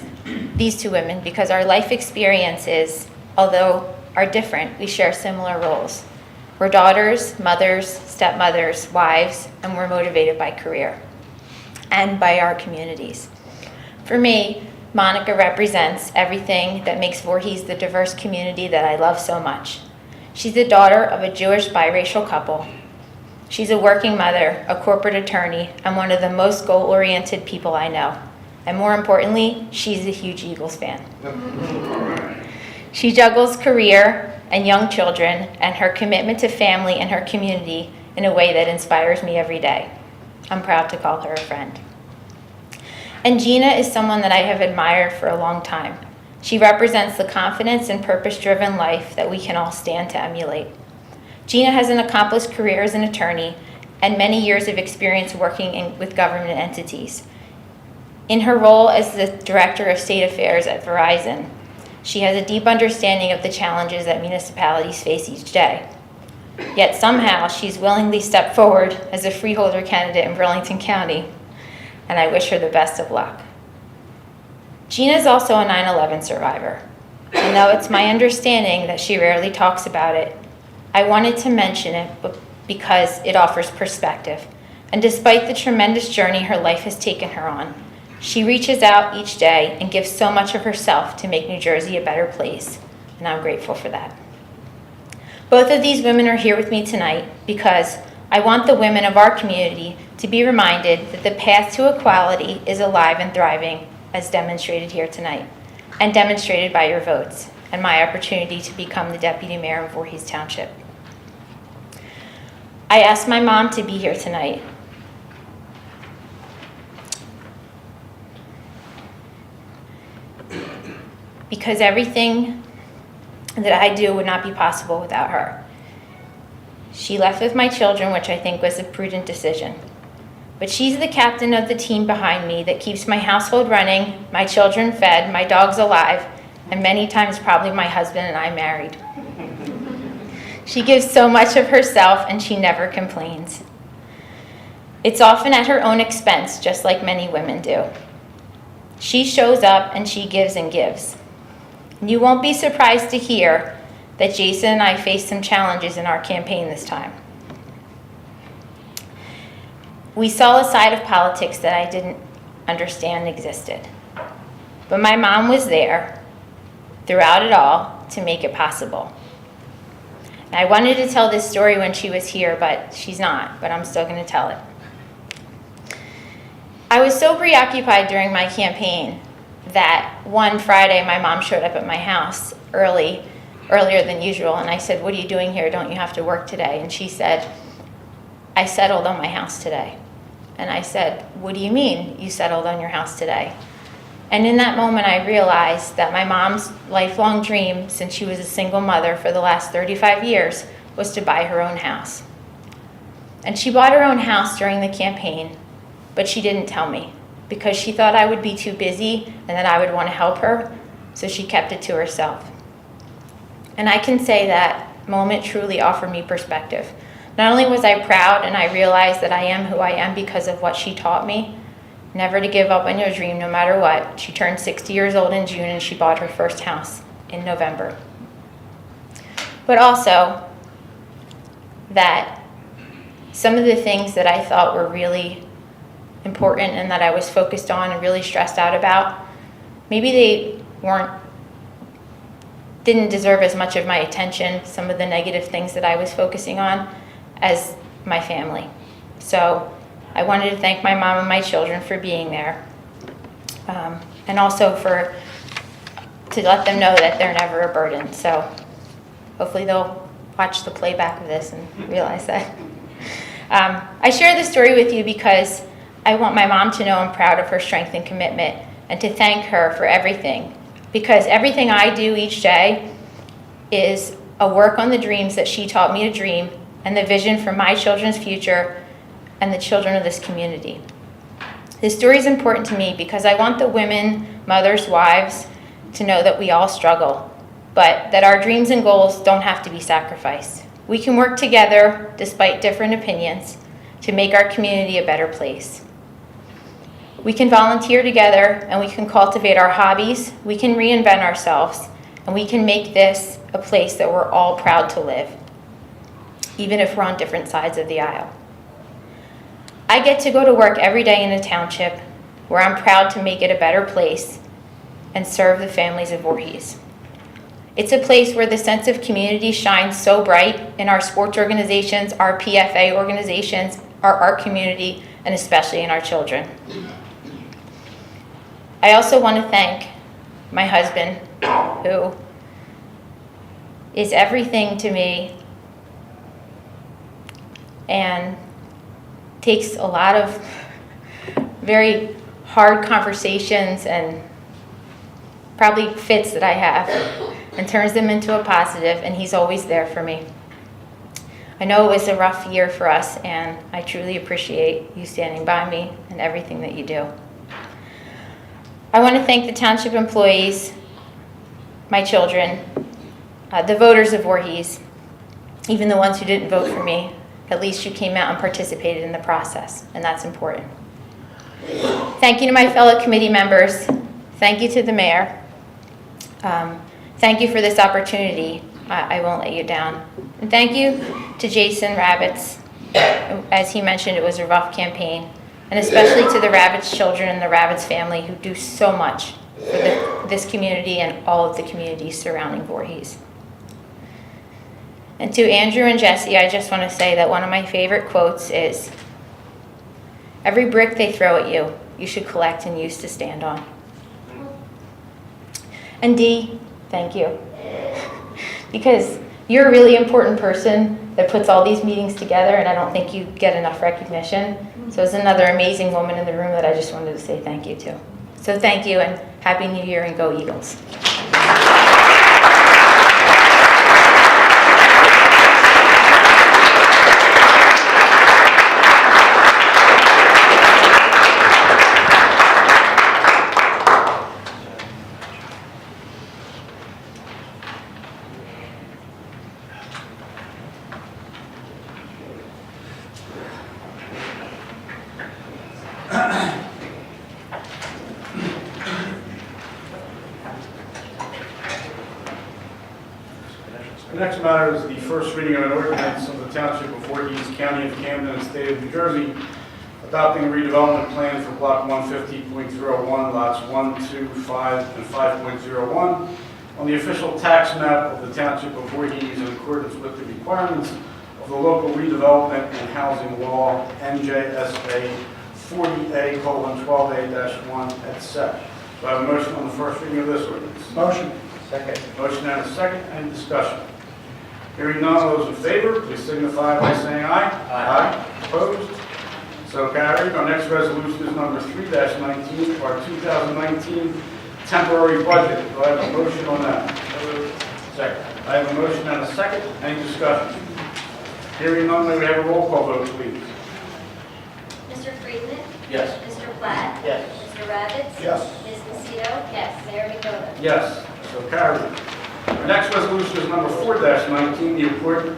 our life experiences, although are different, we share similar roles. We're daughters, mothers, stepmothers, wives, and we're motivated by career and by our communities. For me, Monica represents everything that makes Voorhees the diverse community that I love so much. She's the daughter of a Jewish biracial couple. She's a working mother, a corporate attorney, and one of the most goal-oriented people I know. And more importantly, she's a huge Eagles fan. She juggles career and young children and her commitment to family and her community in a way that inspires me every day. I'm proud to call her a friend. And Gina is someone that I have admired for a long time. She represents the confidence and purpose-driven life that we can all stand to emulate. Gina has an accomplished career as an attorney and many years of experience working with government entities. In her role as the Director of State Affairs at Verizon, she has a deep understanding of the challenges that municipalities face each day. Yet somehow she's willingly stepped forward as a freeholder candidate in Burlington County, and I wish her the best of luck. Gina is also a 9/11 survivor, and though it's my understanding that she rarely talks about it, I wanted to mention it because it offers perspective. And despite the tremendous journey her life has taken her on, she reaches out each day and gives so much of herself to make New Jersey a better place, and I'm grateful for that. Both of these women are here with me tonight because I want the women of our community to be reminded that the path to equality is alive and thriving, as demonstrated here tonight, and demonstrated by your votes, and my opportunity to become the Deputy Mayor of Voorhees Township. I asked my mom to be here tonight because everything that I do would not be possible without her. She left with my children, which I think was a prudent decision. But she's the captain of the team behind me that keeps my household running, my children fed, my dogs alive, and many times probably my husband and I married. She gives so much of herself and she never complains. It's often at her own expense, just like many women do. She shows up and she gives and gives. You won't be surprised to hear that Jason and I faced some challenges in our campaign this time. We saw a side of politics that I didn't understand existed. But my mom was there throughout it all to make it possible. And I wanted to tell this story when she was here, but she's not, but I'm still going to tell it. I was so preoccupied during my campaign that one Friday my mom showed up at my house earlier than usual, and I said, "What are you doing here? Don't you have to work today?" And she said, "I settled on my house today." And I said, "What do you mean you settled on your house today?" And in that moment I realized that my mom's lifelong dream, since she was a single mother for the last 35 years, was to buy her own house. And she bought her own house during the campaign, but she didn't tell me because she thought I would be too busy and that I would want to help her, so she kept it to herself. And I can say that moment truly offered me perspective. Not only was I proud and I realized that I am who I am because of what she taught me, never to give up on your dream no matter what. She turned 60 years old in June and she bought her first house in November. But also that some of the things that I thought were really important and that I was focused on and really stressed out about, maybe they didn't deserve as much of my attention, some of the negative things that I was focusing on. as my family. So I wanted to thank my mom and my children for being there. And also to let them know that they're never a burden. So hopefully they'll watch the playback of this and realize that. I share this story with you because I want my mom to know I'm proud of her strength and commitment, and to thank her for everything. Because everything I do each day is a work on the dreams that she taught me to dream, and the vision for my children's future and the children of this community. This story is important to me because I want the women, mothers, wives to know that we all struggle, but that our dreams and goals don't have to be sacrificed. We can work together, despite different opinions, to make our community a better place. We can volunteer together, and we can cultivate our hobbies, we can reinvent ourselves, and we can make this a place that we're all proud to live, even if we're on different sides of the aisle. I get to go to work every day in a township where I'm proud to make it a better place and serve the families of Voorhees. It's a place where the sense of community shines so bright in our sports organizations, our PFA organizations, our art community, and especially in our children. I also want to thank my husband, who is everything to me and takes a lot of very hard conversations and probably fits that I have and turns them into a positive, and he's always there for me. I know it was a rough year for us, and I truly appreciate you standing by me and everything that you do. I want to thank the township employees, my children, the voters of Voorhees, even the ones who didn't vote for me. At least you came out and participated in the process, and that's important. Thank you to my fellow committee members. Thank you to the mayor. Thank you for this opportunity. I won't let you down. And thank you to Jason Rabbits. As he mentioned, it was a rough campaign. And especially to the Rabbits children and the Rabbits family who do so much for this community and all of the communities surrounding Voorhees. And to Andrew and Jesse, I just want to say that one of my favorite quotes is, "Every brick they throw at you, you should collect and use to stand on." And Dee, thank you. Because you're a really important person that puts all these meetings together, and I don't think you get enough recognition. So it's another amazing woman in the room that I just wanted to say thank you to. So thank you, and Happy New Year, and go Eagles. The next matter is the first reading of an ordinance of the Township of Voorhees, County of Camden, and State of New Jersey, adopting a redevelopment plan for Block 150.01, lots 1, 2, 5, and 5.01, on the official tax map of the Township of Voorhees in accordance with the requirements of the local redevelopment and housing law, NJSA 40A:12A-1, etc. Do I have a motion on the first reading of this ordinance? Motion. Second. Motion and a second. Any discussion? Hearing none, all those in favor, please signify by saying aye. Aye. Opposed? So carried. Our next resolution is number 3-19, our 2019 temporary budget. Do I have a motion on that? Second. I have a motion and a second. Any discussion? Hearing none, may we have a roll call vote, please? Mr. Friedman? Yes. Mr. Platt? Yes. Mr. Rabbits? Yes. Ms. Nocito? Yes. Mayor McDonough? Yes. So carried. Our next resolution is number 4-19,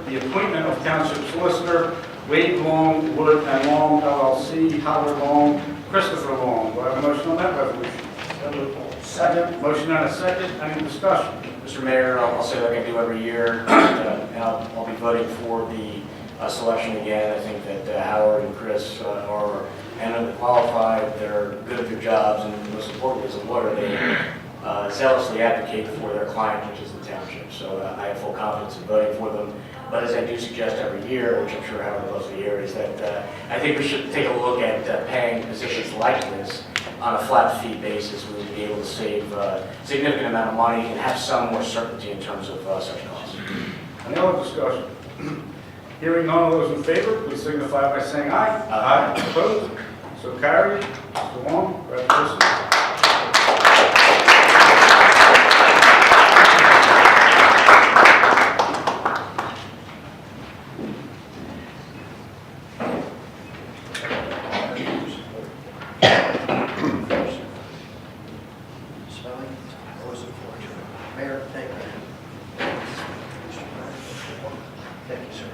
the appointment of Township Solicitor Wade Long, Wood and Long LLC, Howard Long, Christopher Long. Do I have a motion on that resolution? Second. Motion and a second. Any discussion? Mr. Mayor, I'll say like I do every year, and I'll be voting for the selection again. I think that Howard and Chris are eminently qualified. They're good at their jobs, and most important is what are they zealously advocate for their client, which is the township. So I have full confidence in voting for them. But as I do suggest every year, which I'm sure Howard loves to hear, is that I think we should take a look at paying positions like this on a flat fee basis. We would be able to save a significant amount of money and have some more certainty in terms of such costs. Any other discussion? Hearing none, all those in favor, please signify by saying aye. Aye. Opposed? So carried. Mr. Long, congratulations. Mayor, thank you. Thank you, sir.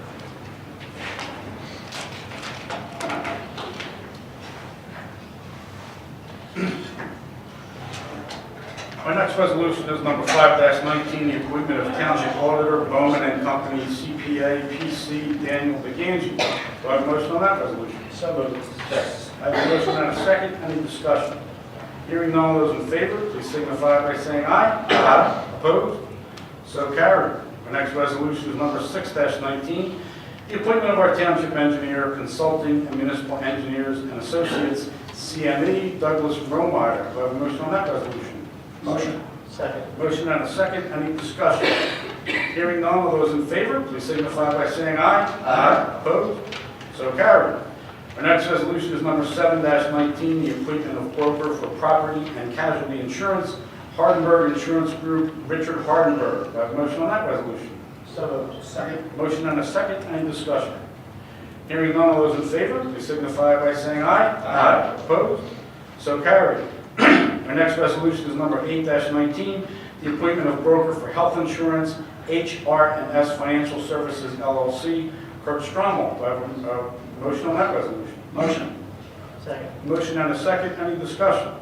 My next resolution is number 5-19, the appointment of Township Auditor, Bowman and Company, CPA, PC, Daniel DeGangi. Do I have a motion on that resolution? So moved. I have a motion and a second. Any discussion? Hearing none, all those in favor, please signify by saying aye. Aye. Opposed? So carried. Our next resolution is number 6-19, the appointment of our Township Engineer, Consulting and Municipal Engineers and Associates, CME, Douglas Romeyer. Do I have a motion on that resolution? Motion. Second. Motion and a second. Any discussion? Hearing none, all those in favor, please signify by saying aye. Aye. Opposed? So carried. Our next resolution is number 7-19, the appointment of broker for property and casualty insurance, Hardenberg Insurance Group, Richard Hardenberg. Do I have a motion on that resolution? So moved. Second. Motion and a second. Any discussion? Hearing none, all those in favor, please signify by saying aye. Aye. Opposed? So carried. Our next resolution is number 8-19, the appointment of broker for health insurance, HR&S Financial Services LLC, Kurt Strommel. Do I have a motion on that resolution? Motion. Second. Motion and a second. Any discussion?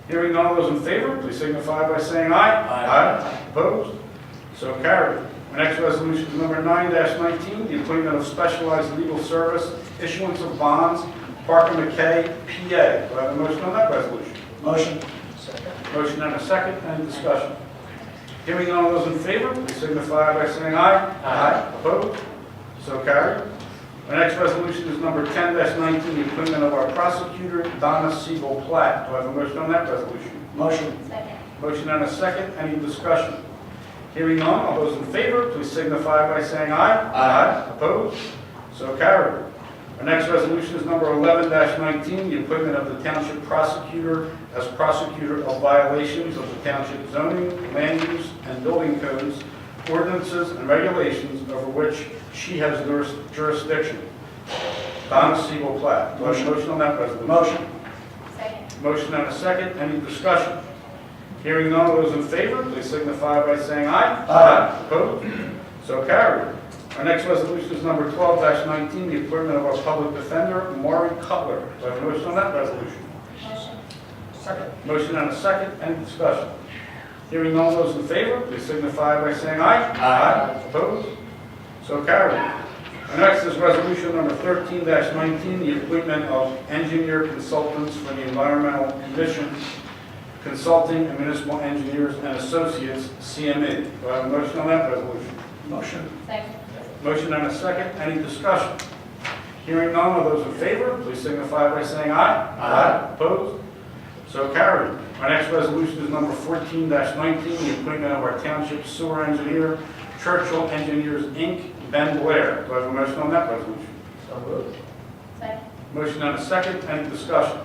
Hearing none, all those in favor, please signify by saying aye. Aye. Opposed? So carried. Our next resolution is number 9-19, the appointment of specialized legal service, issuance of bonds, Parker McKay, PA. Do I have a motion on that resolution? Motion. Second. Motion and a second. Any discussion? Hearing none, all those in favor, please signify by saying aye. Aye. Opposed? So carried. Our next resolution is number 10-19, the appointment of our prosecutor, Donna Siegel Platt. Do I have a motion on that resolution? Motion. Second. Motion and a second. Any discussion? Hearing none, all those in favor, please signify by saying aye. Aye. Opposed? So carried. Our next resolution is number 11-19, the appointment of the Township Prosecutor as prosecutor of violations of the Township zoning, land use, and building codes, ordinances, and regulations over which she has jurisdiction. Donna Siegel Platt. Do I have a motion on that resolution? Motion. Second. Motion and a second. Any discussion? Hearing none, all those in favor, please signify by saying aye. Aye. Opposed? So carried. Our next resolution is number 12-19, the appointment of our public defender, Maury Cutler. Do I have a motion on that resolution? Motion. Second. Motion and a second. Any discussion? Hearing none, all those in favor, please signify by saying aye. Aye. Opposed? So carried. Our next is resolution number 13-19, the appointment of engineer consultants for the Environmental Commission, Consulting and Municipal Engineers and Associates, CME. Do I have a motion on that resolution? Motion. Second. Motion and a second. Any discussion? Hearing none, all those in favor, please signify by saying aye. Aye. Opposed? So carried. Our next resolution is number 14-19, the appointment of our Township Sewer Engineer, Churchill Engineers, Inc., Ben Blair. Do I have a motion on that resolution? So moved. Second. Motion and a second. Any discussion?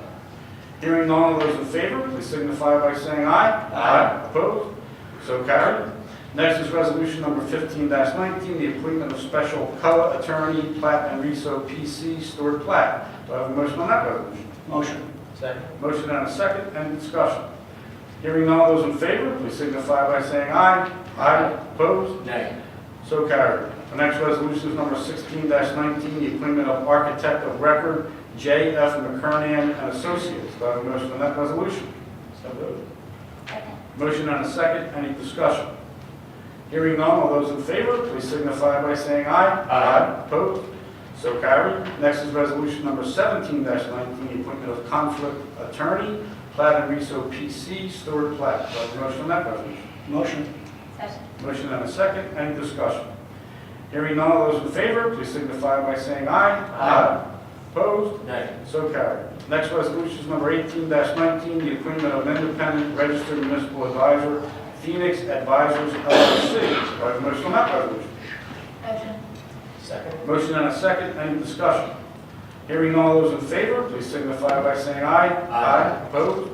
Hearing none, all those in favor, please signify by saying aye. Aye. Opposed? So carried. Next is resolution number 15-19, the appointment of special COA attorney, Platt and Riso PC, Stuart Platt. Do I have a motion on that resolution? Motion. Second. Motion and a second. Any discussion? Hearing none, all those in favor, please signify by saying aye. Aye. Opposed? Nay. So carried. The next resolution is number 16-19, the appointment of architect of record, J.F. McKernan and Associates. Do I have a motion on that resolution? So moved. Second. Motion and a second. Any discussion? Hearing none, all those in favor, please signify by saying aye. Aye. Opposed? So carried. Next is resolution number 17-19, the appointment of conflict attorney, Plat and Reso PC, Stewart Plat. Do I have a motion on that resolution? Motion. Second. Motion and a second. Any discussion? Hearing none, all those in favor, please signify by saying aye. Aye. Opposed? Nay. So carried. Next resolution is number 18-19, the appointment of an independent registered municipal advisor, Phoenix Advisors LLC. Do I have a motion on that resolution? Motion. Second. Motion and a second. Any discussion? Hearing none, all those in favor, please signify by saying aye. Aye. Opposed?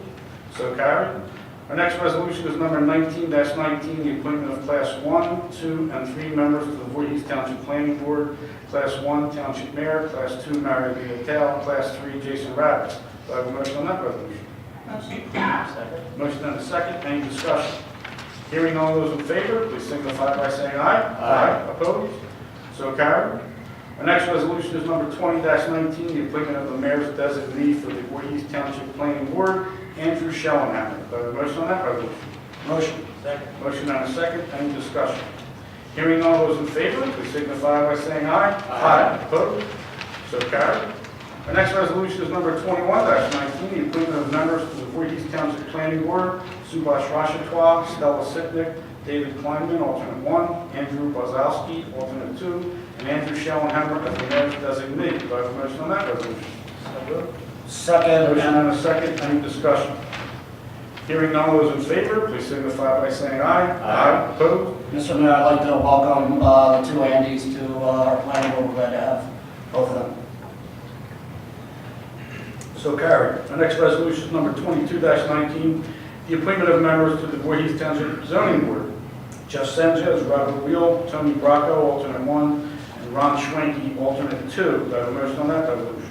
So carried. Our next resolution is number 19-19, the appointment of Class 1, 2, and 3 members to the Voorhees Township Planning Board. Class 1, Township Mayor. Class 2, Mario Vitale. Class 3, Jason Rabbit. Do I have a motion on that resolution? Motion. Second. Motion and a second. Any discussion? Hearing all those in favor, please signify by saying aye. Aye. Opposed? So carried. Our next resolution is number 20-19, the appointment of the mayor's designee for the Voorhees Township Planning Board, Andrew Schellenhammer. Do I have a motion on that resolution? Motion. Second. Motion and a second. Any discussion? Hearing all those in favor, please signify by saying aye. Aye. Opposed? So carried. Our next resolution is number 21-19, the appointment of members to the Voorhees Township Planning Board, Subhash Rashitwa, Stella Sitnick, David Kleinman, alternate 1, Andrew Bozowski, alternate 2, and Andrew Schellenhammer as the mayor's designee. Do I have a motion on that resolution? Second. Motion and a second. Any discussion? Hearing none, all those in favor, please signify by saying aye. Aye. Opposed? Mr. Mayor, I'd like to welcome the two Andys to our planning board. We're glad to have both of them. So carried. Our next resolution is number 22-19, the appointment of members to the Voorhees Township Zoning Board. Jeff Sanchez, Robert Wheel, Tony Bracco, alternate 1, and Ron Schwenke, alternate 2. Do I have a motion on that resolution?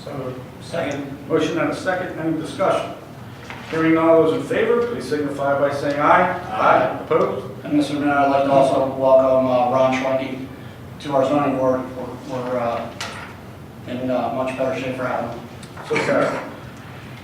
So second. Motion and a second. Any discussion? Hearing all those in favor, please signify by saying aye. Aye. Opposed? And Mr. Mayor, I'd like to also welcome Ron Schwenke to our zoning board. We're in much better shape for having him. So carried.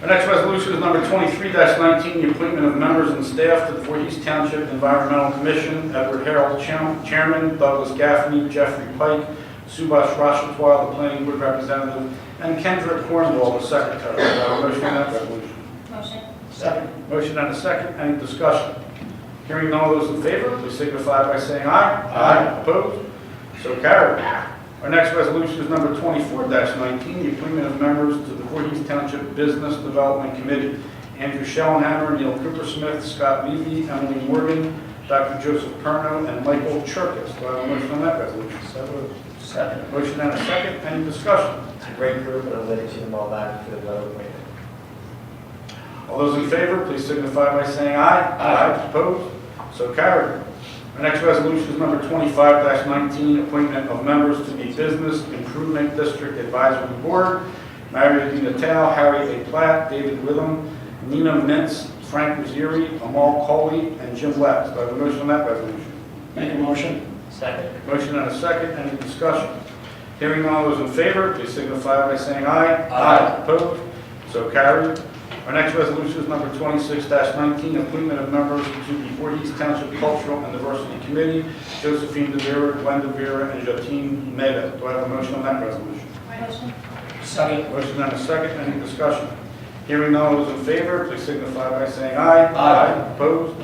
Our next resolution is number 23-19, the appointment of members and staff to the Voorhees Township Environmental Commission. Edward Harold, Chairman, Douglas Gaffney, Jeffrey Pike, Subhash Rashitwa, the Planning Board Representative, and Kendra Cornwall, the Secretary. Do I have a motion on that resolution? Motion. Second. Motion and a second. Any discussion? Hearing none, all those in favor, please signify by saying aye. Aye. Opposed? So carried. Our next resolution is number 24-19, the appointment of members to the Voorhees Township Business Development Committee. Andrew Schellenhammer, Neil Coopersmith, Scott Levy, Emily Morgan, Dr. Joseph Perno, and Michael Chirkus. Do I have a motion on that resolution? Second. Motion and a second. Any discussion? It's a great group, and I'm glad to see them all back for the appointment. All those in favor, please signify by saying aye. Aye. Opposed? So carried. Our next resolution is number 25-19, appointment of members to the Business Improvement District Advisory Board. Mario Vitale, Harry A. Platt, David Witham, Nina Mintz, Frank Ruzzieri, Amal Coley, and Jim Webb. Do I have a motion on that resolution? Make a motion. Second. Motion and a second. Any discussion? Hearing all those in favor, please signify by saying aye. Aye. Opposed? So carried. Our next resolution is number 26-19, appointment of members to the Voorhees Township Cultural and Diversity Committee, Josephine DeVera, Gwen DeVera, and Jatine Meda. Do I have a motion on that resolution? Motion. Second. Motion and a second. Any discussion? Hearing none, all those in favor, please signify by saying aye. Aye. Opposed?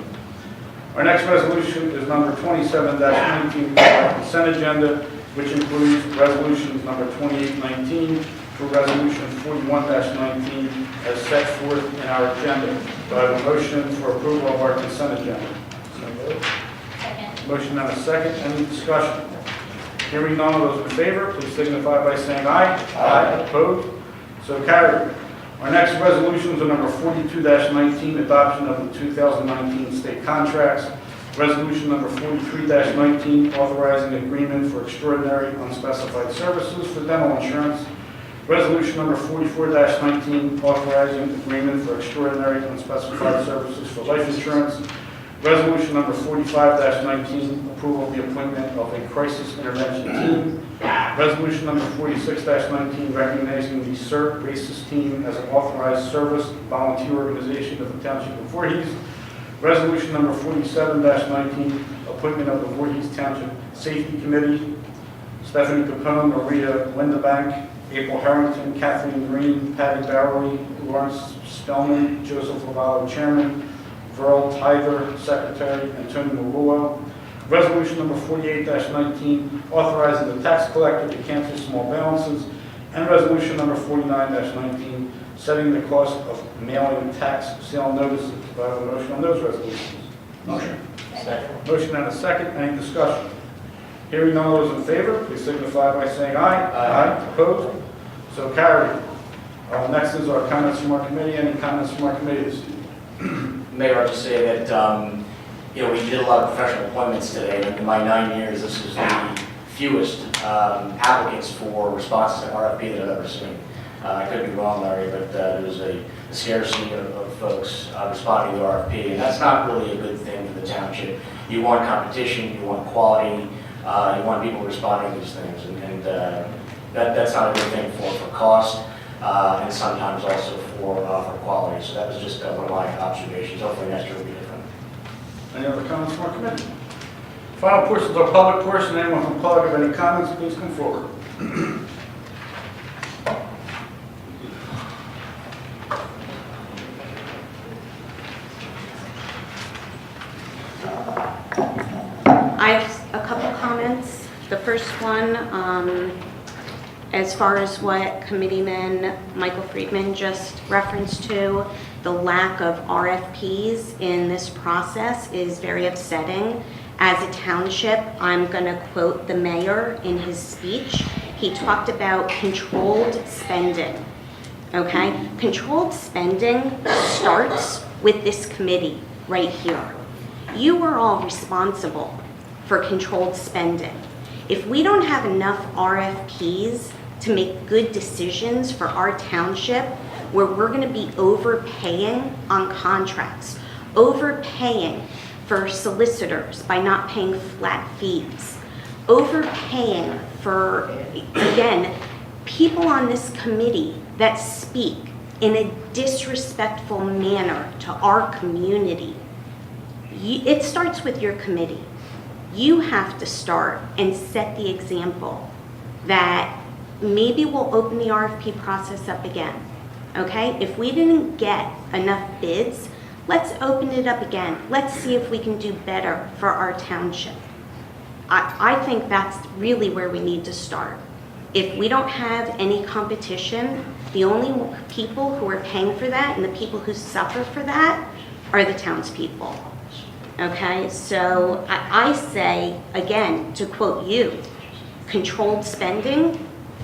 Our next resolution is number 27-19, consent agenda, which includes resolutions number 28-19 through resolution 41-19 as set forth in our agenda. Do I have a motion for approval of our consent agenda? Second. Motion and a second. Any discussion? Hearing none, all those in favor, please signify by saying aye. Aye. Opposed? So carried. Our next resolutions are number 42-19, adoption of the 2019 state contracts. Resolution number 43-19, authorizing agreement for extraordinary unspecified services for dental insurance. Resolution number 44-19, authorizing agreement for extraordinary unspecified services for life insurance. Resolution number 45-19, approval of the appointment of a crisis intervention team. Resolution number 46-19, recognizing the CERT RACIS team as an authorized service volunteer organization of the Township of Voorhees. Resolution number 47-19, appointment of the Voorhees Township Safety Committee. Stephanie Capone, Maria Lindebank, April Harrington, Kathleen Green, Patty Bowery, Lawrence Spellman, Joseph Lavallo, Chairman, Verl Tither, Secretary, Antonio Marulo. Resolution number 48-19, authorizing the tax collector to cancel small balances, and resolution number 49-19, setting the cost of mailing tax sale notices. Do I have a motion on those resolutions? Motion. Second. Motion and a second. Any discussion? Hearing none, all those in favor, please signify by saying aye. Aye. Opposed? So carried. Next is our comments from our committee. Any comments from our committee this evening? Mayor, I'll just say that, we did a lot of professional appointments today. In my 9 years, this is the fewest applicants for responses to RFP that I've ever seen. I could be wrong, Larry, but there was a scarcity of folks responding to the RFP, and that's not really a good thing for the township. You want competition, you want quality, you want people responding to these things, and that's not a good thing for cost, and sometimes also for quality. So that was just one of my observations. Hopefully next year will be different. Any other comments from our committee? Final portion is our public portion. Anyone from the public have any comments, please come forward. I have a couple comments. The first one, as far as what Committeeman Michael Friedman just referenced to, the lack of RFPs in this process is very upsetting. As a township, I'm going to quote the mayor in his speech. He talked about controlled spending. Okay? Controlled spending starts with this committee right here. You are all responsible for controlled spending. If we don't have enough RFPs to make good decisions for our township, where we're going to be overpaying on contracts, overpaying for solicitors by not paying flat fees, overpaying for, again, people on this committee that speak in a disrespectful manner to our community. It starts with your committee. You have to start and set the example that maybe we'll open the RFP process up again. Okay? If we didn't get enough bids, let's open it up again. Let's see if we can do better for our township. I think that's really where we need to start. If we don't have any competition, the only people who are paying for that and the people who suffer for that are the townspeople. Okay? So I say, again, to quote you, controlled spending,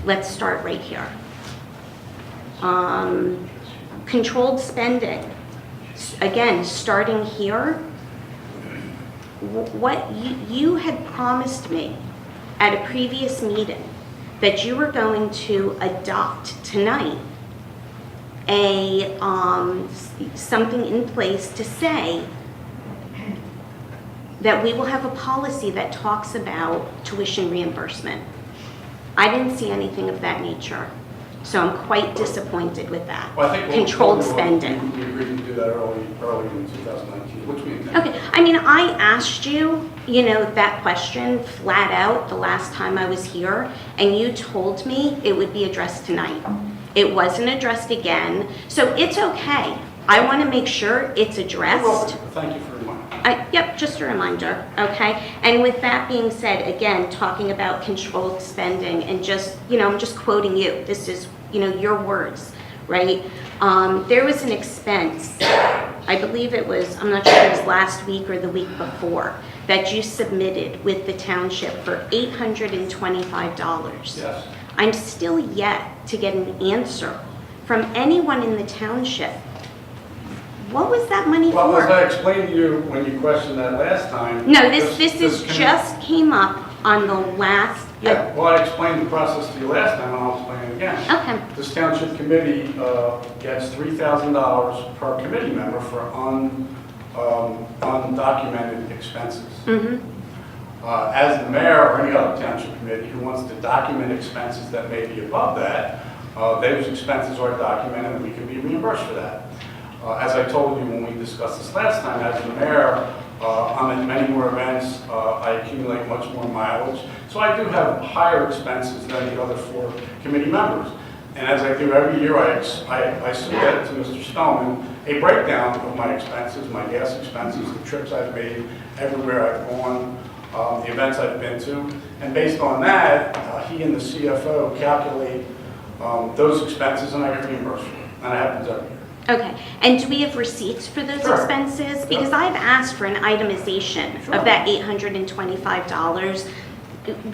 let's start right here. Controlled spending, again, starting here, what you had promised me at a previous meeting that you were going to adopt tonight something in place to say that we will have a policy that talks about tuition reimbursement. I didn't see anything of that nature. So I'm quite disappointed with that. Well, I think controlled spending. We agreed to do that early in 2019, which we intend. Okay, I mean, I asked you, that question flat out the last time I was here, and you told me it would be addressed tonight. It wasn't addressed again, so it's okay. I want to make sure it's addressed. Thank you for reminding me. Yep, just a reminder, okay? And with that being said, again, talking about controlled spending and just, I'm just quoting you. This is, your words, right? There was an expense, I believe it was, I'm not sure if it was last week or the week before, that you submitted with the township for $825. Yes. I'm still yet to get an answer from anyone in the township. What was that money for? Well, as I explained to you when you questioned that last time. No, this just came up on the last. Yeah, well, I explained the process to you last time, and I'll explain it again. Okay. This township committee gets $3,000 per committee member for undocumented expenses. Mm-hmm. As the mayor or any other township committee who wants to document expenses that may be above that, those expenses are documented and we can be reimbursed for that. As I told you when we discussed this last time, as the mayor, I'm at many more events. I accumulate much more mileage. So I do have higher expenses than the other 4 committee members. And as I do every year, I submit to Mr. Spellman a breakdown of my expenses, my gas expenses, the trips I've made, everywhere I've gone, the events I've been to. And based on that, he and the CFO calculate those expenses and I get reimbursed for them. And it happens every year. Okay, and do we have receipts for those Sure. expenses? Because I've asked for an itemization Sure. of that $825.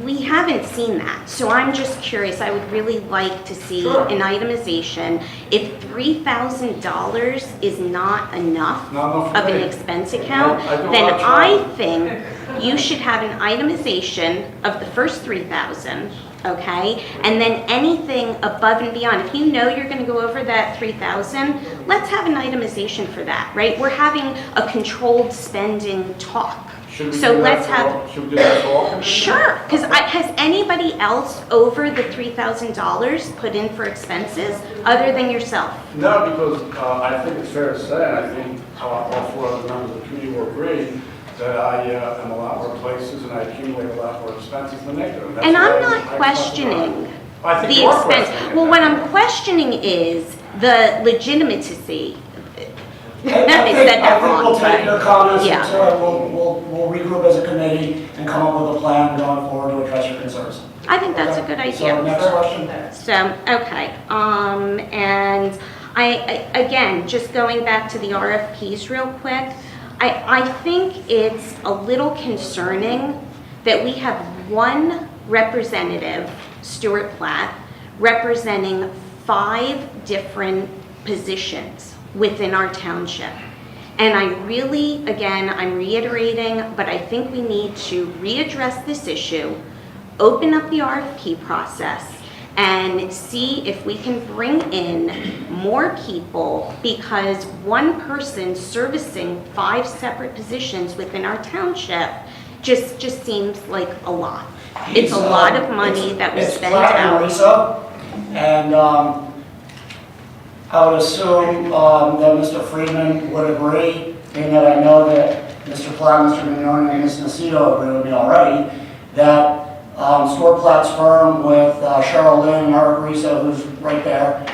We haven't seen that, so I'm just curious. I would really like to see Sure. an itemization. If $3,000 is not enough Not enough for of an me. expense account, I do a then lot of I travel. think you should have an itemization of the first 3,000, okay? And then anything above and beyond. If you know you're gonna go over that 3,000, let's have an itemization for that, right? We're having a controlled spending talk. Should we So do that let's for have, all- Should we do that for all committees? sure, because has anybody else over the $3,000 put in for expenses other than yourself? No, because I think it's fair to say, and I think all 4 other members of the committee will agree, that I am a lot more places and I accumulate a lot more expenses than they do. That's And why I'm I not expect questioning I think the you are expense. questioning Well, that. what I'm questioning is the legitimacy. I said I that think wrong, we'll take your comments yeah. until we'll regroup as a committee and come up with a plan going forward to address your concerns. I think that's a good So idea. next question. So, okay, and again, just going back to the RFPs real quick, I think it's a little concerning that we have one representative, Stuart Platt, representing 5 different positions within our township. And I really, again, I'm reiterating, but I think we need to readdress this issue, open up the RFP process, and see if we can bring in more people, because one person servicing 5 separate positions within our township just seems like a lot. It's a lot of money that we spend It's Platt and out. Marisa, and I would assume that Mr. Friedman would agree, being that I know that Mr. Platt, Mr. Mignone, and Ms. Nacito agree with me already, that Stuart Platt's firm with Cheryl Lynn and Eric Risa, who's right there,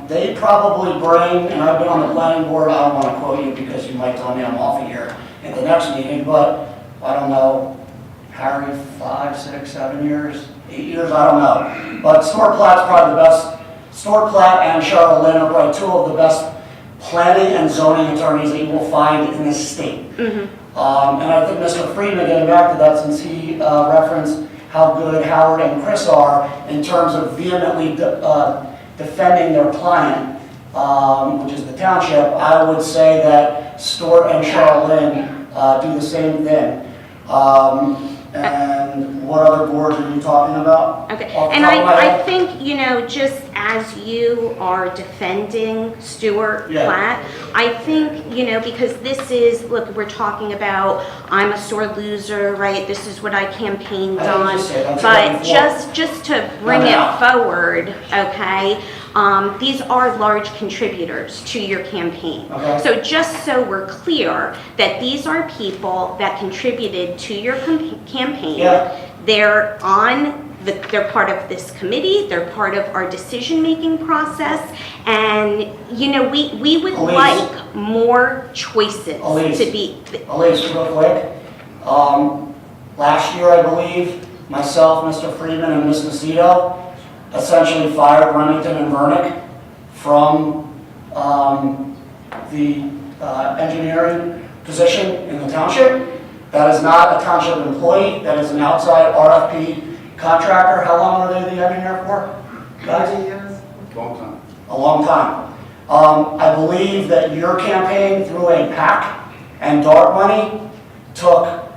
they probably bring, and I've been on the planning board, I don't want to quote you because you might tell me I'm off a year at the next meeting, but I don't know, Harry, 5, 6, 7 years, 8 years, I don't know. But Stuart Platt's probably the best. Stuart Platt and Cheryl Lynn are probably 2 of the best planning and zoning attorneys that you will find in this state. And I think Mr. Friedman, getting back to that, since he referenced how good Howard and Chris are in terms of vehemently defending their client, which is the township, I would say that Stuart and Cheryl Lynn do the same thing. And what other boards are you talking about? Okay, Off the and top of my I head? think, you know, just as you are defending Stuart Yeah. Platt, I think, you know, because this is, look, we're talking about, I'm a sore loser, right? This is what I campaigned I didn't on. just say it, I'm But saying just to bring No, it no. forward, okay? These are large contributors to your campaign. Okay. So just so we're clear that these are people that contributed to your campaign. Yeah. They're they're part of this committee, they're part of our decision-making process, and, you know, we would Elise. like more choices Elise. to be. Elise, real quick. Last year, I believe, myself, Mr. Friedman, and Ms. Nacito essentially fired Remington and Vernick from the engineering position in the township. That is not a township employee, that is an outside RFP contractor. How long were they the engineer for? Guys? Long time. A long time. I believe that your campaign through a PAC and DART money took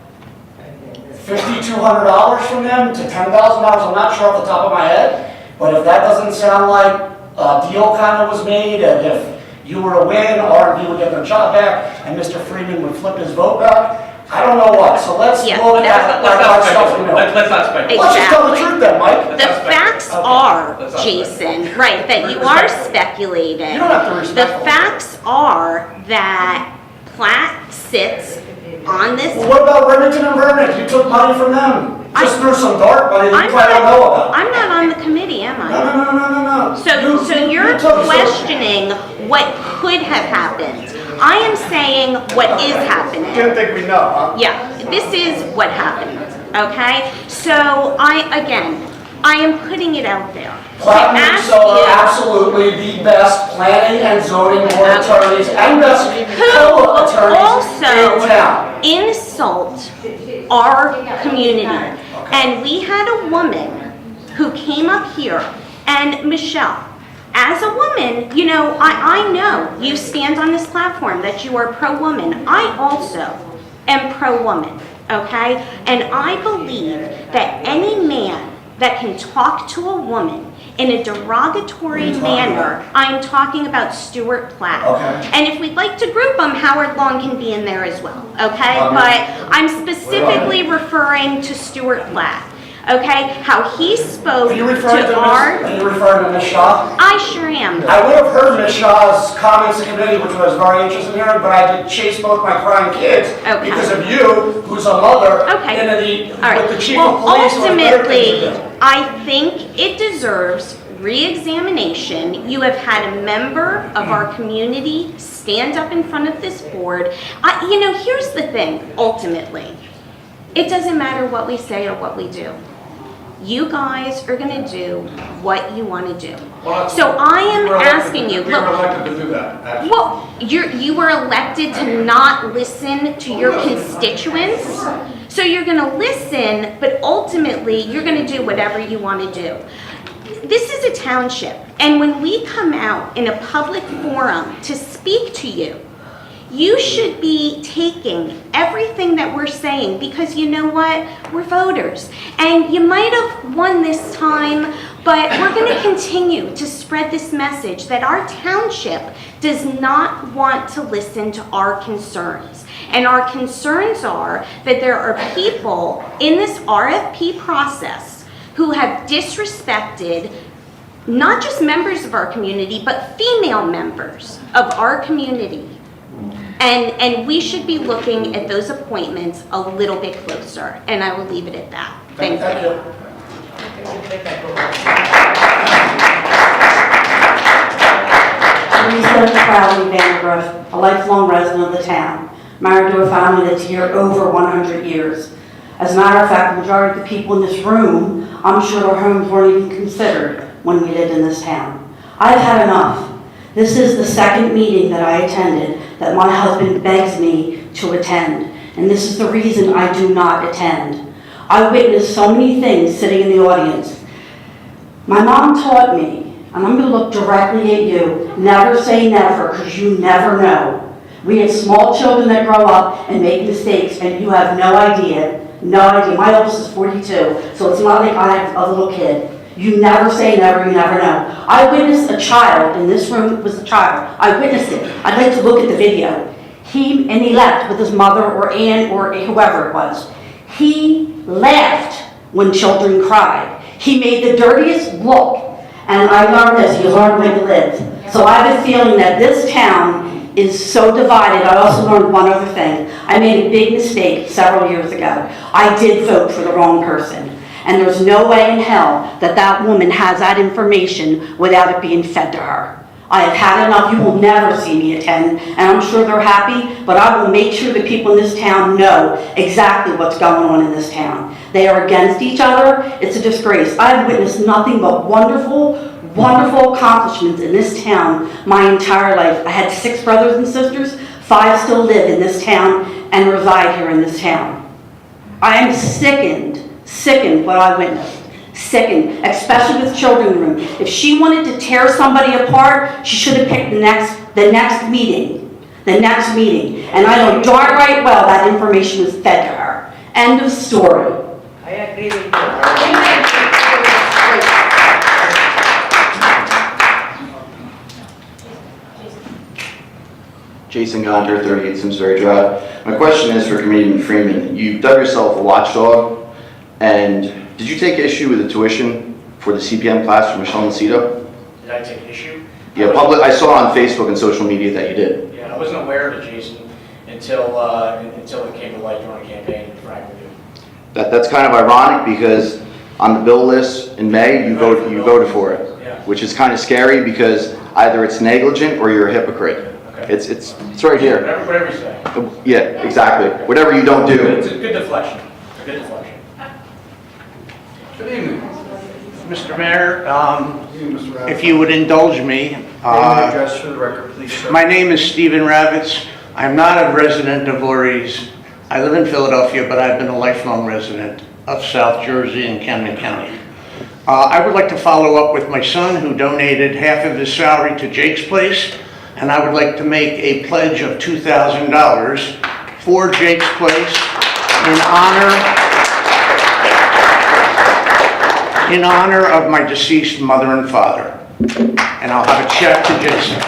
$5,200 from them to $10,000. I'm not sure off the top of my head, but if that doesn't sound like a deal kind of was made, and if you were to win, R&D would get their job back, and Mr. Freeman would flip his vote back, I don't know what. So let's Yeah, look at that stuff we know. Let's not speculate. Let's just tell the Exactly. truth then, Mike. The facts Okay. are, Let's not Jason, right, that you are speculating. You don't have to The respect. facts are that Platt sits on this. Well, what about Remington and Vernon? You took money from them. Just threw some dark money that you probably don't know about. I'm not on the committee, am I? No. So you're questioning what could have happened. I am saying what is happening. Didn't think we know, huh? Yeah, this is what happened, okay? So I am putting it out there. Platinum ask are you- absolutely the best planning and zoning board attorneys and best Who co attorneys in also town. insult our community. And we had a woman who came up here, and Michelle, as a woman, you know, I know you stand on this platform that you are pro-woman. I also am pro-woman, okay? And I believe that any man that can talk to a woman in a derogatory manner, I'm talking about Stuart Platt. Okay. And if we'd like to group them, Howard Long can be in there as well, okay? But I'm specifically referring to Stuart Platt, okay? How he spoke Are you referring to to our... Are you referring to Ms. Shaw? I sure am. I would have heard Ms. Shaw's comments in committee, which I was very interested in hearing, but I did chase both my crying kids Okay. because of you, who's a mother, Okay. into All right. with the chief Well, of police and with better things to ultimately, do. I think it deserves re-examination. You have had a member of our community stand up in front of this board. You know, here's the thing, ultimately. It doesn't matter what we say or what we do. You guys are going to do what you want to do. So I am asking you, We were look, elected to do that, actually. well, you were elected to not listen to your constituents. So you're going to listen, but ultimately you're going to do whatever you want to do. This is a township, and when we come out in a public forum to speak to you, you should be taking everything that we're saying, because you know what? We're voters. And you might have won this time, but we're going to continue to spread this message that our township does not want to listen to our concerns. And our concerns are that there are people in this RFP process who have disrespected not just members of our community, but female members of our community. And we should be looking at those appointments a little bit closer, and I will leave it at that. Thank you. Teresa Crowley Vandergriff, a lifelong resident of the town, married to a family that's here over 100 years. As a matter of fact, the majority of the people in this room, I'm sure their homes weren't even considered when we lived in this town. I've had enough. This is the second meeting that I attended that my husband begs me to attend, and this is the reason I do not attend. I witnessed so many things sitting in the audience. My mom taught me, and I'm going to look directly at you, never say never, because you never know. We have small children that grow up and make mistakes, and you have no idea. No idea. My oldest is 42, so it's not like I have a little kid. You never say never, you never know. I witnessed a child, in this room was a child. I witnessed it. I'd like to look at the video. He left with his mother or aunt or whoever it was. He laughed when children cried. He made the dirtiest look. And I learned this, you learn when you live. So I have a feeling that this town is so divided. I also learned one other thing. I made a big mistake several years ago. I did vote for the wrong person. And there's no way in hell that that woman has that information without it being fed to her. I have had enough. You will never see me attend, and I'm sure they're happy, but I will make sure the people in this town know exactly what's going on in this town. They are against each other. It's a disgrace. I've witnessed nothing but wonderful, wonderful accomplishments in this town my entire life. I had 6 brothers and sisters. 5 still live in this town and reside here in this town. I am sickened what I witnessed. Sickened, especially with children in the room. If she wanted to tear somebody apart, she should have picked the next meeting. And I know darn right well that information was fed to her. End of story. I agree with you. Jason Gonder, 38 Simsbury Drive. My question is for Committeeman Freeman. You dubbed yourself a watchdog, and did you take issue with the tuition for the CPM class for Michelle Macedo? Did I take issue? Yeah, I saw on Facebook and social media that you did. Yeah, I wasn't aware of it, Jason, until it came to light during a campaign, to be frank with you. That's kind of ironic because on the bill list in May, you voted for it, Yeah. which is kind of scary because either it's negligent or you're a hypocrite. Okay. It's right here. Whatever you say. Yeah, exactly. Whatever you don't do. It's a good deflection. A good deflection. Good evening. Mr. Mayor, Good evening, Mr. Rabbit. if you would indulge me, Name and address for the record, please, sir. my name is Stephen Ravitz. I'm not a resident of Voorhees. I live in Philadelphia, but I've been a lifelong resident of South Jersey and Camden County. I would like to follow up with my son, who donated half of his salary to Jake's Place, and I would like to make a pledge of $2,000 for Jake's Place in honor of my deceased mother and father. And I'll have a check to Jason.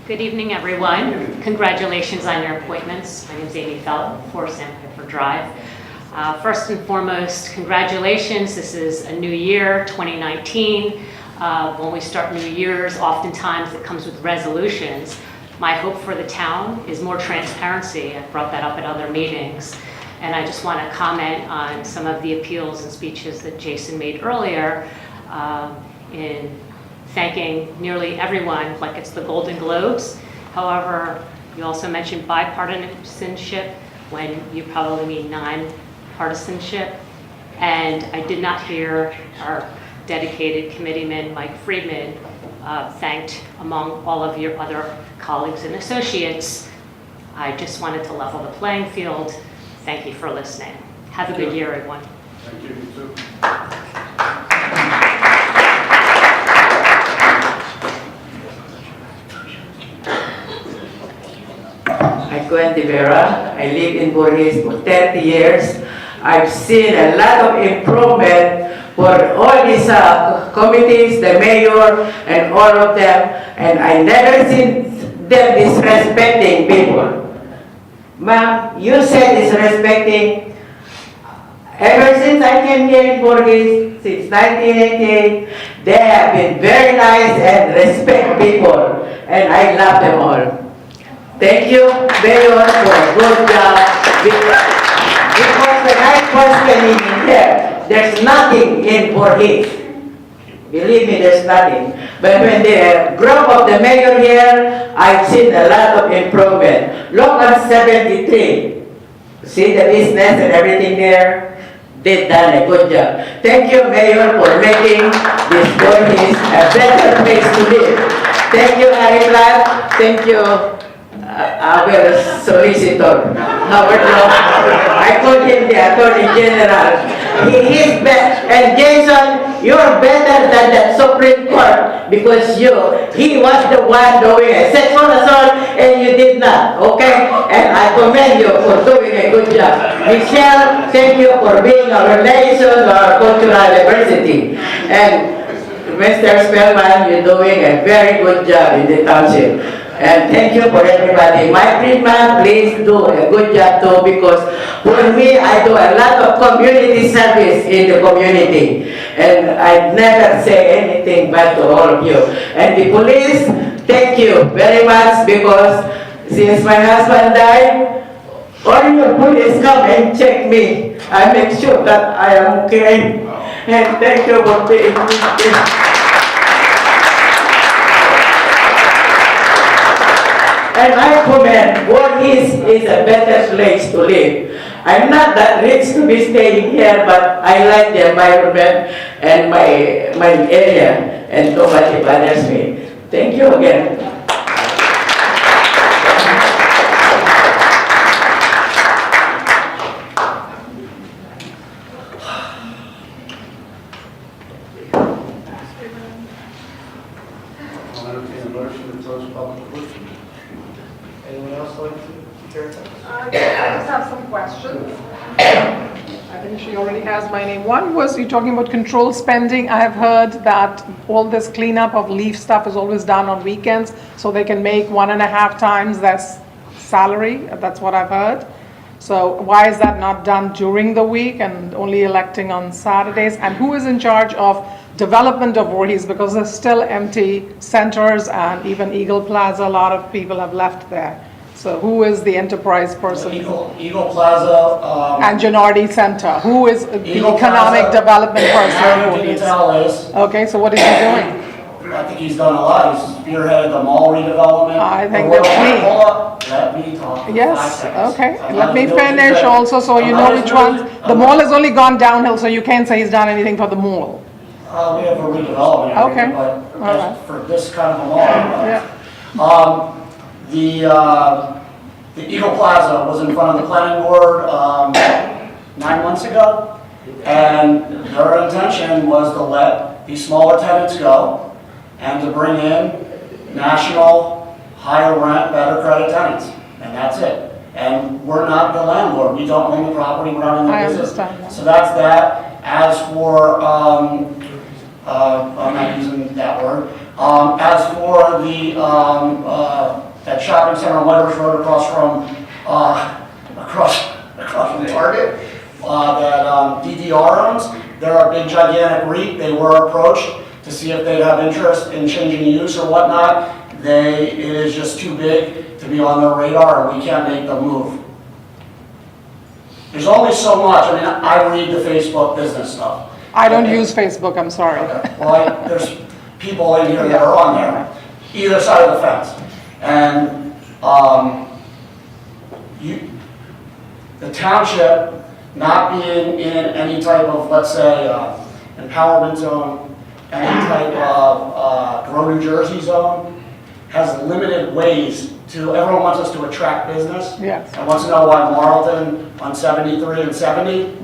Good evening, everyone. Congratulations on your appointments. My name is Amy Felt, 4 Sandpiper Drive. First and foremost, congratulations. This is a new year, 2019. When we start new years, oftentimes it comes with resolutions. My hope for the town is more transparency. I've brought that up at other meetings. And I just want to comment on some of the appeals and speeches that Jason made earlier in thanking nearly everyone, like it's the Golden Globes. However, you also mentioned bipartisanship when you probably mean non-partisanship. And I did not hear our dedicated committeeman, Mike Friedman, thanked among all of your other colleagues and associates. I just wanted to level the playing field. Thank you for listening. Have a good year, everyone. Thank you, you too. I'm Gwen Rivera. I live in Voorhees for 30 years. I've seen a lot of improvement for all these committees, the mayor, and all of them, and I never seen them disrespecting people. Ma'am, you said disrespecting. Ever since I came here in Voorhees, since 1988, they have been very nice and respect people, and I love them all. Thank you, Mayor, for a good job. Because when I first came in here, there's nothing in Voorhees. Believe me, there's nothing. But when the growth of the mayor here, I've seen a lot of improvement. Look at 73. See the business and everything there? They've done a good job. Thank you, Mayor, for making this Voorhees a better place to live. Thank you, Harry Clark. Thank you, our solicitor, Howard Law. I called him the Attorney General. He is best. And Jason, you're better than the Supreme Court because he was the one doing a sexual assault and you did not, okay? And I commend you for doing a good job. Michelle, thank you for being a relation to our cultural diversity. And Mr. Spellman, you're doing a very good job in the township. And thank you for everybody. My Friedman, please do a good job too, because for me, I do a lot of community service in the community. And I never say anything bad to all of you. And the police, thank you very much, because since my husband died, all your police come and check me. I make sure that I am okay. And thank you for being here. And I comment, Voorhees is a better place to live. I'm not that rich to be staying here, but I like the environment and my area, and nobody bothers me. Thank you again. I'll entertain a motion to close public portion. Anyone else like to hear that? I just have some questions. I think she already has my name. One was you talking about control spending. I have heard that all this cleanup of leaf stuff is always done on weekends, so they can make 1.5 times their salary. That's what I've heard. So why is that not done during the week and only electing on Saturdays? And who is in charge of development of Voorhees? Because there's still empty centers, and even Eagle Plaza, a lot of people have left there. So who is the enterprise person? Eagle Plaza. And Gennardi Center, who is the Eagle economic Plaza, development person? Mario for Voorhees? Digital is. Okay, so what is he doing? I think he's done a lot. He's spearheaded the mall redevelopment. I think And that's hold me. up, let me talk for 5 Yes, seconds. okay. I'm Let not me as nosy finish as- also, so you I'm know not as which nosy- ones. The mall has only gone downhill, so you can't say he's done anything for the mall. We have a redevelopment Okay. agreement, but All that's right. for this kind of a mall. Yeah. The Eagle Plaza was in front of the planning board 9 months ago, and their intention was to let these smaller tenants go and to bring in national, higher rent, better credit tenants, and that's it. And we're not the landlord, we don't own the property, we're not in the I business. understand that. So that's that. As for, I'm not using that word. As for the, that shopping center on Whitehorse Road across from Target, that DDR owns, they're a big gigantic REIT. They were approached to see if they'd have interest in changing use or whatnot. It is just too big to be on their radar, and we can't make them move. There's only so much. I mean, I read the Facebook business stuff. I don't use Facebook, I'm sorry. Well, there's people in here that are on there, either side of the fence. And the township not being in any type of, let's say, empowerment zone, any type of Grow New Jersey zone, has limited ways to, everyone wants us to attract business. Yes. And wants to know why Marlton on 73 and 70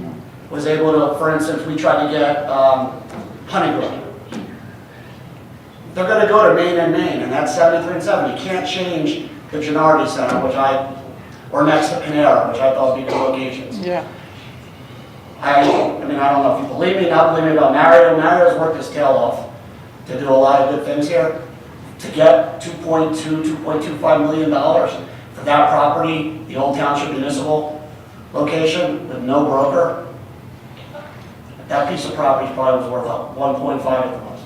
was able to, for instance, we tried to get Honeygrove. They're gonna go to Main and that's 73 and 70. You can't change the Gennardi Center, or next to Panera, which I thought would be good locations. Yeah. I mean, I don't know if you believe me, not believe me about Mario. Mario's worked his tail off to do a lot of good things here. To get $2.25 million for that property, the old township municipal location with no broker, that piece of property probably was worth up 1.5 at the most.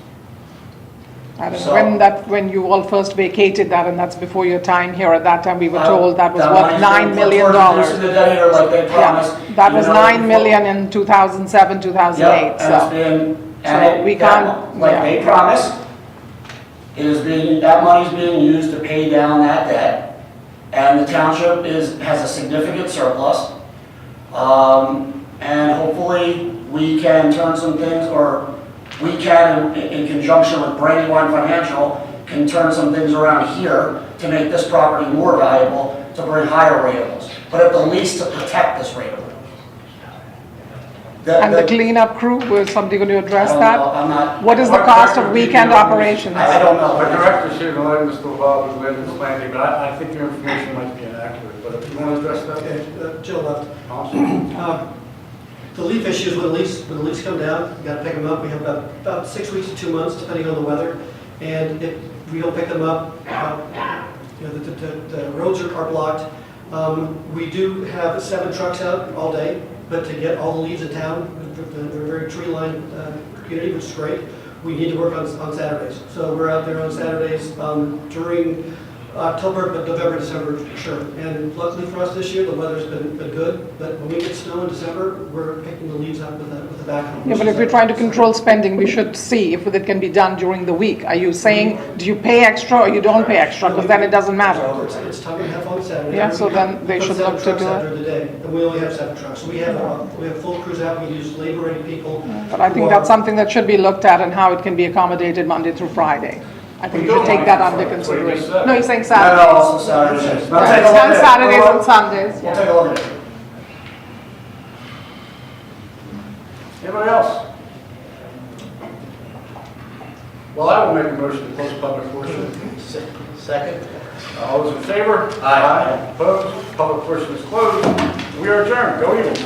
I don't So- know, when you all first vacated that, and that's before your time here, at that time, we were told that was That worth money's $9 been million. put towards reducing the debt here like they promised. Yeah, that was You know, $9 million in 2007, 2008, Yep, and it's so. been, So we can't, like yeah. they promised, that money's being used to pay down that debt, and the township has a significant surplus. And hopefully, we can turn some things, or we can, in conjunction with Brandywine Financial, can turn some things around here to make this property more valuable, to bring higher rateables, but at the least to protect this rateable. And the cleanup crew, was somebody going to address I don't that? know, I'm not- What is the cost of weekend operations? I don't know. My director's here to let Mr. Laval with Linda's landing, but I think your information might be inaccurate, but if you want to address that. Okay, Jill left. Awesome. The leaf issues, when the leaves come down, you gotta pick them up. We have about 6 weeks to 2 months, depending on the weather. And if we don't pick them up, the roads are blocked. We do have 7 trucks out all day, but to get all the leaves in town, they're a very tree-lined community, which is great. We need to work on Saturdays. So we're out there on Saturdays during October, but November, December, for sure. And luckily for us this year, the weather's been good, but when we get snow in December, we're picking the leaves up with the backhoe. Yeah, but if we're trying to control spending, we should see if it can be done during the week. Are you saying, do you pay extra or you don't pay extra? Because then it doesn't matter. It's time and a half on Saturday. Yeah, so then they Put should 7 look to trucks do out it. during the day, and we only have 7 trucks. So we have full crews out, we use labor-ready people. But I think that's something that should be looked at, and how it can be accommodated Monday through Friday. I think we should take that under consideration. No, he's saying No, Saturdays. also Saturdays. Yeah, We'll take a look it's on at it. Saturdays and Sundays. We'll take a look at it. Anybody else? Well, I will make a motion to close public portion. Second. All those in favor? Aye. Opposed? Public portion is closed. We are adjourned. Go Eagles.